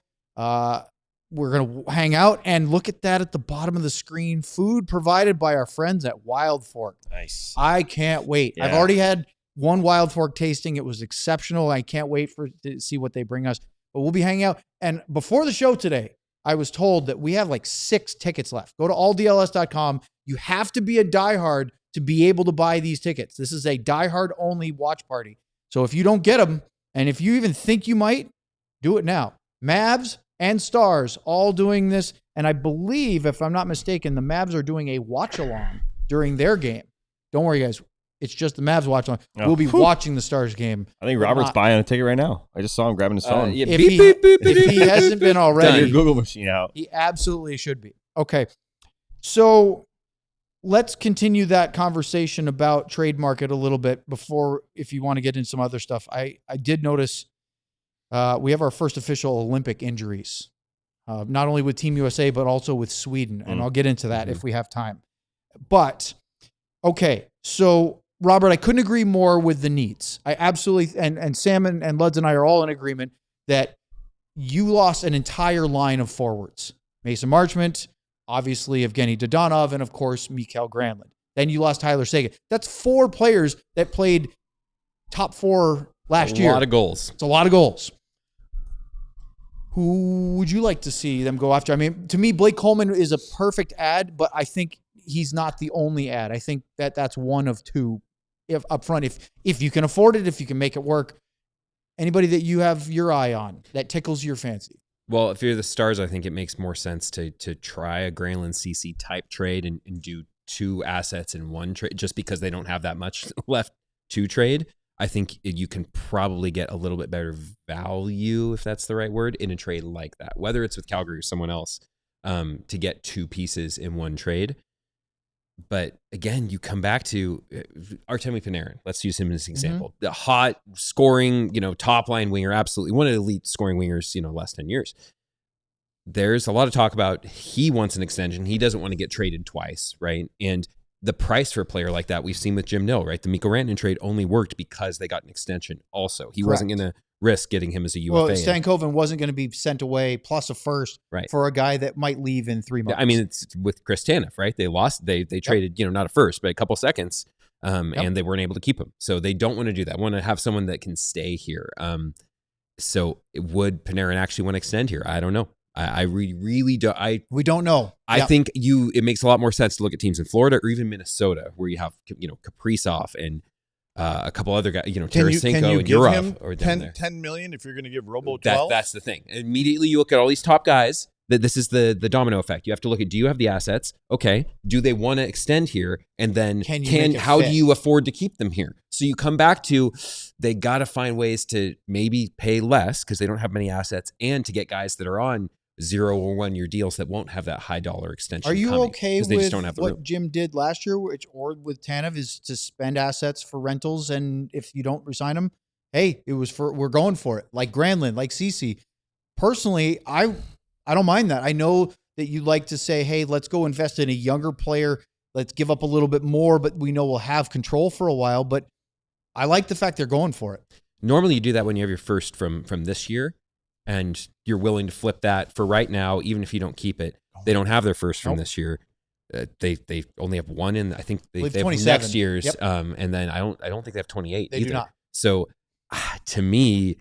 We're going to hang out and look at that at the bottom of the screen. Food provided by our friends at Wild Fork. Nice. I can't wait. Yeah. I've already had one Wild Fork tasting. It was exceptional. I can't wait to see what they bring us. But we'll be hanging out. And before the show today, I was told that we have like 6 tickets left. Go to alldls.com. You have to be a diehard to be able to buy these tickets. This is a diehard only watch party. So if you don't get them, and if you even think you might, do it now. Mavs and Stars all doing this. And I believe, if I'm not mistaken, the Mavs are doing a watch along during their game. Don't worry, guys. It's just the Mavs watch along. Oh, We'll be watching the Stars game. I think Robert's buying a ticket right now. I just saw him grabbing his phone. Yeah, If he hasn't been Got already, your Google machine out. he absolutely should be. Okay. So let's continue that conversation about trade market a little bit before, if you want to get into some other stuff. I did notice we have our first official Olympic injuries, not only with Team USA, but also with Sweden. And I'll get into that if we have time. But, okay. So Robert, I couldn't agree more with the needs. I absolutely, and Sam and Luds and I are all in agreement that you lost an entire line of forwards. Mason Marchment, obviously Evgeny Dodonov, and of course, Mikael Granlund. Then you lost Tyler Seguin. That's 4 players that played top 4 last year. A lot of goals. It's a lot of goals. Who would you like to see them go after? I mean, to me, Blake Coleman is a perfect ad, but I think he's not the only ad. I think that's one of 2 up front. If you can afford it, if you can make it work. Anybody that you have your eye on that tickles your fancy? Well, if you're the Stars, I think it makes more sense to try a Granlund CC type trade and do 2 assets in one trade, just because they don't have that much left to trade. I think you can probably get a little bit better value, if that's the right word, in a trade like that, whether it's with Calgary or someone else, to get 2 pieces in one trade. But again, you come back to Artemi Panarin. Let's use him as an example. The hot scoring, top line winger, absolutely one of the elite scoring wingers, last 10 years. There's a lot of talk about he wants an extension. He doesn't want to get traded twice, right? And the price for a player like that, we've seen with Jim Nill, right? The Mikko Rantanen trade only worked because they got an extension also. He wasn't going to risk getting him as a UFA. Well, Stankoven wasn't going to be sent away plus a first for a guy that might leave in 3 months. I mean, it's with Chris Tanev, right? They lost. They traded, not a first, but a couple seconds, and they weren't able to keep him. So they don't want to do that. Want to have someone that can stay here. So would Panarin actually want to extend here? I don't know. I really don't. We don't know. I think it makes a lot more sense to look at teams in Florida or even Minnesota, where you have Kaprizov and a couple other guys, Tarasenko and Yurov or down there. 10 million if you're going to give Robo 12? That's the thing. Immediately you look at all these top guys. This is the domino effect. You have to look at, do you have the assets? Okay. Do they want to extend here? And then how do you afford to keep them here? So you come back to, they got to find ways to maybe pay less because they don't have many assets, and to get guys that are on 0 or 1 year deals that won't have that high dollar extension. Are you okay they with just don't have the what room. Jim did last year, or with Tanev, is to spend assets for rentals, and if you don't resign them, hey, we're going for it. Like Granlund, like CC. Personally, I don't mind that. I know that you like to say, hey, let's go invest in a younger player. Let's give up a little bit more, but we know we'll have control for a while. But I like the fact they're going for it. Normally you do that when you have your first from this year, and you're willing to flip that for right now, even if you don't keep it. They don't have their first from this year. They only have 1 in. I think they have next year's. Yep. And then I don't think they have 28. They either. do not. So to me,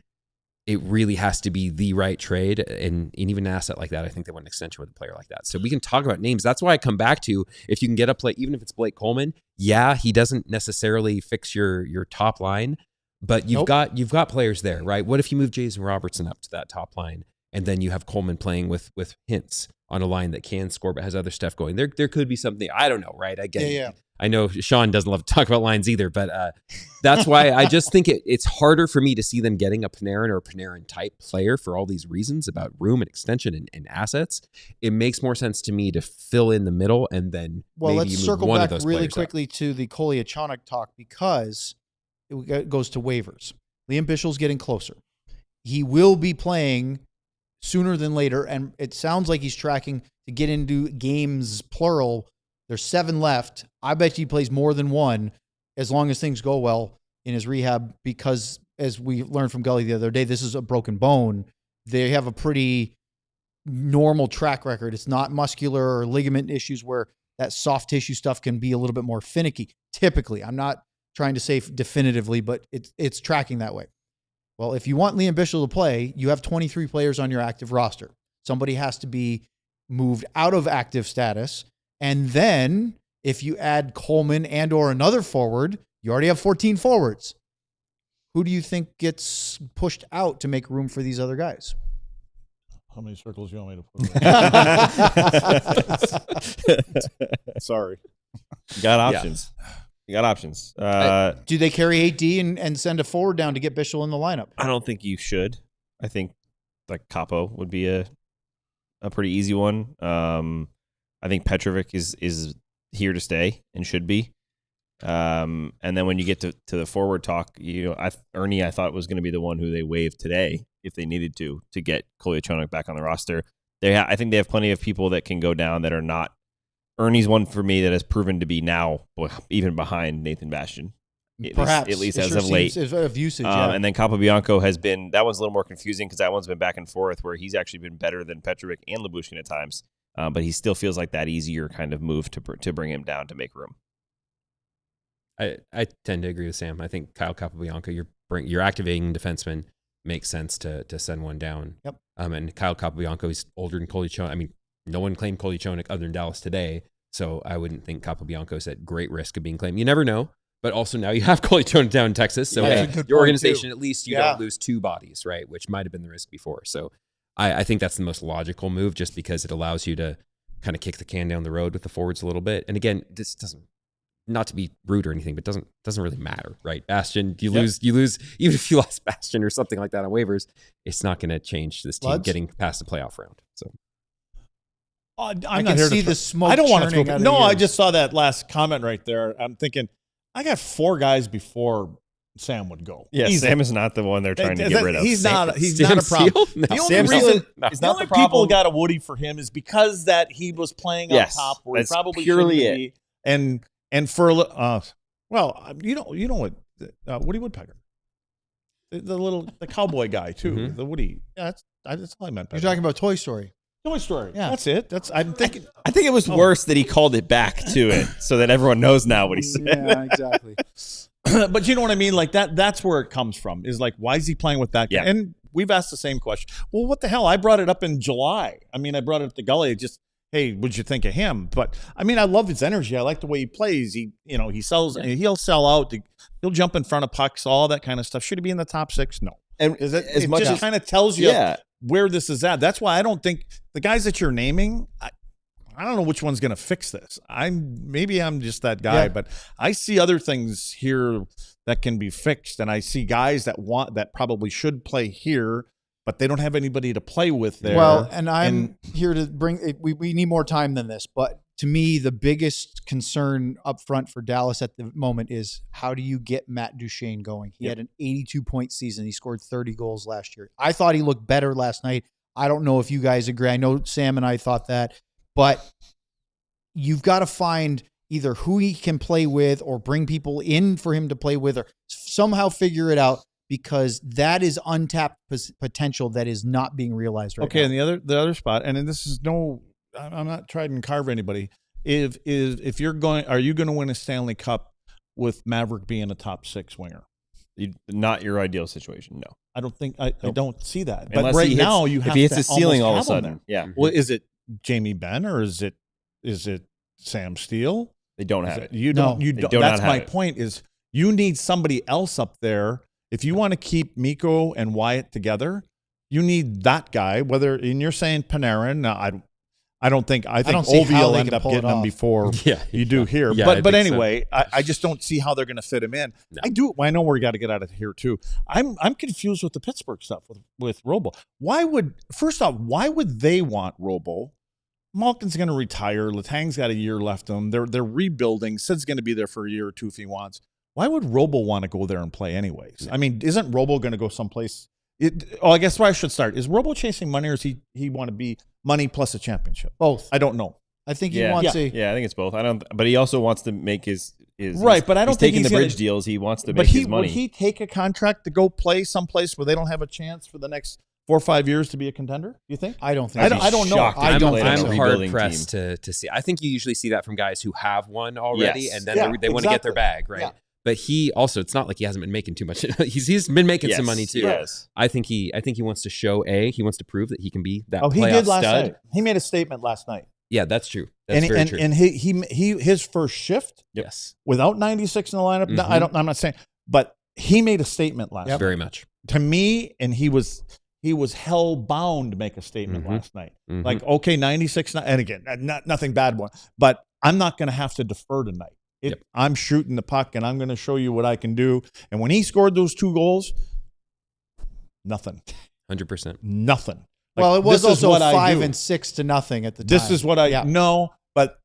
it really has to be the right trade, and even an asset like that, I think they want an extension with a player like that. So we can talk about names. That's why I come back to, if you can get a play, even if it's Blake Coleman, he doesn't necessarily fix your top line. But you've got players there, right? What if you move Jason Robertson up to that top line, and then you have Coleman playing with Hintz on a line that can score but has other stuff going? There could be something. I don't know, right? I know Sean doesn't love to talk about lines either, but that's why I just think it's harder for me to see them getting a Panarin or a Panarin type player for all these reasons about room and extension and assets. It makes more sense to me to fill in the middle, and then let's circle back really quickly to the Kolyachonok talk, because it goes to waivers. Liam Bischel's getting closer. He will be playing sooner than later, and it sounds like he's tracking to get into games, plural. There's 7 left. I bet he plays more than 1 as long as things go well in his rehab, because, as we learned from Gully the other day, this is a broken bone. They have a pretty normal track record. It's not muscular or ligament issues where that soft tissue stuff can be a little bit more finicky. Typically, I'm not trying to say definitively, but it's tracking that way. Well, if you want Liam Bischel to play, you have 23 players on your active roster. Somebody has to be moved out of active status. And then if you add Coleman and or another forward, you already have 14 forwards. Who do you think gets pushed out to make room for these other guys? How many circles do you want me to put? Sorry. You got options. Yeah. You got options. Do they carry AD and send a forward down to get Bischel in the lineup? I don't think you should. I think like Capo would be a pretty easy one. I think Petrovic is here to stay and should be. And then when you get to the forward talk, Ernie, I thought was going to be the one who they waived today if they needed to get Kolyachonok back on the roster. I think they have plenty of people that can go down that are not. Ernie's one for me that has proven to be now even behind Nathan Bastian. Perhaps at least it as sure of late. seems of usage. Yeah. And then Capobianco has been, that one's a little more confusing because that one's been back and forth where he's actually been better than Petrovic and Lyubushkin at times. But he still feels like that easier kind of move to bring him down to make room. I tend to agree with Sam. I think Kyle Capobianco, you're activating defenseman, makes sense to send one down. Yep. And Kyle Capobianco, he's older than Kolyachonok. I mean, no one claimed Kolyachonok other than Dallas today, so I wouldn't think Capobianco's at great risk of being claimed. You never know. But also now you have Kolyachonok down in Texas, so your organization, at least you don't lose two bodies, right? Which might have been the risk before. So I think that's the most logical move, just because it allows you to kind of kick the can down the road with the forwards a little bit. And again, this doesn't, not to be rude or anything, but doesn't really matter, right? Bastion, you lose, even if you lost Bastion or something like that on waivers, it's not going to change this team getting past the playoff round. So I can see the smoke. I don't want to throw. No, I I just saw that last comment right there. I'm thinking, I got 4 guys before Sam would go. Yeah, Sam is not the one they're trying to get rid of. He's not a problem. No. The only reason the only people got a Woody for him is because that he was playing up top where he probably purely shouldn't be. And for well, you know what, Woody Woodpecker, the cowboy guy too, the Woody. Yeah, that's all I meant. You're talking about Toy Story. Toy Story. Yeah, that's it. I'm thinking. I think it was worse that he called it back to it, so that everyone knows now what he said. Yeah, exactly. But you know what I mean? Like that's where it comes from. Is like, why is he playing with that guy? Yeah. And we've asked the same question. Well, what the hell? I brought it up in July. I mean, I brought it up to Gully. Just, hey, what'd you think of him? But I mean, I love his energy. I like the way he plays. He sells. He'll sell out. He'll jump in front of pucks. All that kind of stuff. Should he be in the top 6? No. And it much just kind of tells you where this is at. That's why I don't think the guys that you're naming, I don't know which one's going to fix this. Maybe I'm just that guy, but I see other things here that can be fixed, and I see guys that probably should play here, but they don't have anybody to play with there. Well, and I'm here to bring. We need more time than this, but to me, the biggest concern up front for Dallas at the moment is how do you get Matt Duchene going? He had an 82-point season. He scored 30 goals last year. I thought he looked better last night. I don't know if you guys agree. I know Sam and I thought that, but you've got to find either who he can play with or bring people in for him to play with or somehow figure it out, because that is untapped potential that is not being realized right now. Okay, and the other spot, and this is I'm not trying to carve anybody. If you're going, are you going to win a Stanley Cup with Maverick being a top 6 winger? Not your ideal situation, no. I don't think I don't see that. Unless but right now, you have if he hits to the ceiling all of a almost have him sudden, there. yeah. Well, is it Jamie Benn or is it Sam Steele? They don't have it. You don't. That's my point. Is you need somebody else up there if you want to keep Mikko and Wyatt together. You need that guy. And you're saying Panarin. Now, I think Ovi will end up getting him before you do here. Yeah, but anyway, so. I just don't see how they're going to fit him in. No. I know we got to get out of here too. I'm confused with the Pittsburgh stuff with Robo. First off, why would they want Robo? Malkin's going to retire. Letang's got a year left of him. They're rebuilding. Sid's going to be there for a year or two if he wants. Why would Robo want to go there and play anyways? I mean, isn't Robo going to go someplace? I guess where I should start. Is Robo chasing money, or does he want to be money plus a championship? Both. I don't know. I think he wants a. Yeah, I think it's both. But he also wants to make his right. But I don't think he's taking the bridge deals. He wants to make his money. Would he take a contract to go play someplace where they don't have a chance for the next 4 or 5 years to be a contender? You think? I don't think. I don't know. I'm hard pressed to see. I think you usually see that from guys who have one already, and then they want to get their bag, right? Yeah. But he also, it's not like he hasn't been making too much. He's been making some money too. Yes. I think he wants to show he wants to prove that he can be that. He did last night. He made a statement last night. Yeah, that's true. That's very true. And his first shift, yes, without 96 in the lineup. Mm-hmm. No, I'm not saying, but he made a statement last night. Very much to me, and he was hell bound to make a statement last night. Mm-hmm. Like, okay, 96, and again, nothing bad one, but I'm not going to have to defer tonight. I'm shooting the puck, and I'm going to show you what I can do. And when he scored those 2 goals, nothing. 100%. Nothing. Well, it was also 5 and 6 to nothing at the time. This is what I know, but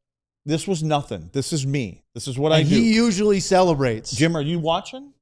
this was nothing. This is me. This is what I do. He usually celebrates. Jim, are you watching?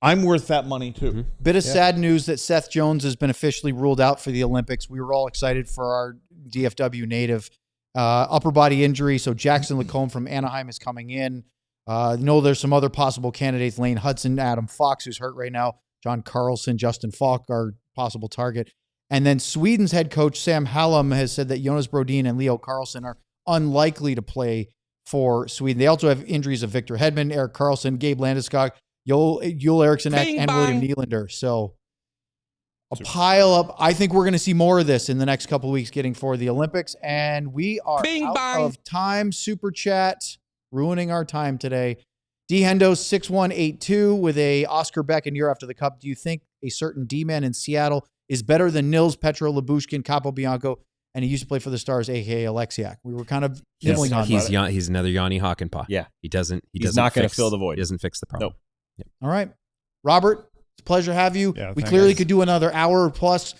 I'm worth that money too. Mm-hmm. Bit of sad news that Seth Jones has been officially ruled out for the Olympics. We were all excited for our DFW native upper body injury. So Jackson Lacombe from Anaheim is coming in. There's some other possible candidates: Lane Hudson, Adam Fox, who's hurt right now, John Carlson, Justin Falk are possible target. And then Sweden's head coach Sam Hallam has said that Jonas Brodin and Leo Carlson are unlikely to play for Sweden. They also have injuries of Victor Hedman, Eric Carlson, Gabe Landeskog, Joel Eriksson, and William Nylander. So a pile up. I think we're going to see more of this in the next couple of weeks getting for the Olympics. And we are out of time. Super chat ruining our time today. D Hendo 6182 with a Oscar Beck and you're after the cup. Do you think a certain D-man in Seattle is better than Nils, Petro, Lyubushkin, Capobianco, and he used to play for the Stars, aka Alexiak? We were kind of nibbling on that. He's another Yanni Hakanpää. Yeah. He's not going to fill the void. He doesn't fix the problem. Nope. Yep. All right. Robert, it's a pleasure to have you. Yeah, we clearly could do another hour plus.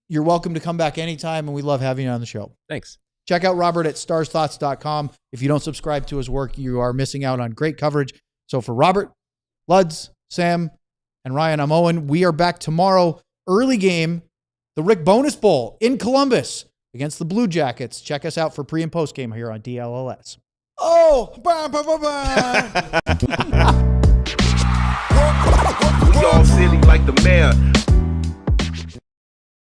You're welcome to come back anytime, and we love having you on the show. Thanks. Check out Robert at starsthoughts.com. If you don't subscribe to his work, you are missing out on great coverage. So for Robert, Luds, Sam, and Ryan, I'm Owen. We are back tomorrow. Early game, the Rick Bonus Bowl in Columbus against the Blue Jackets. Check us out for pre and post game here on DLLS. Oh, We all silly like the mayor.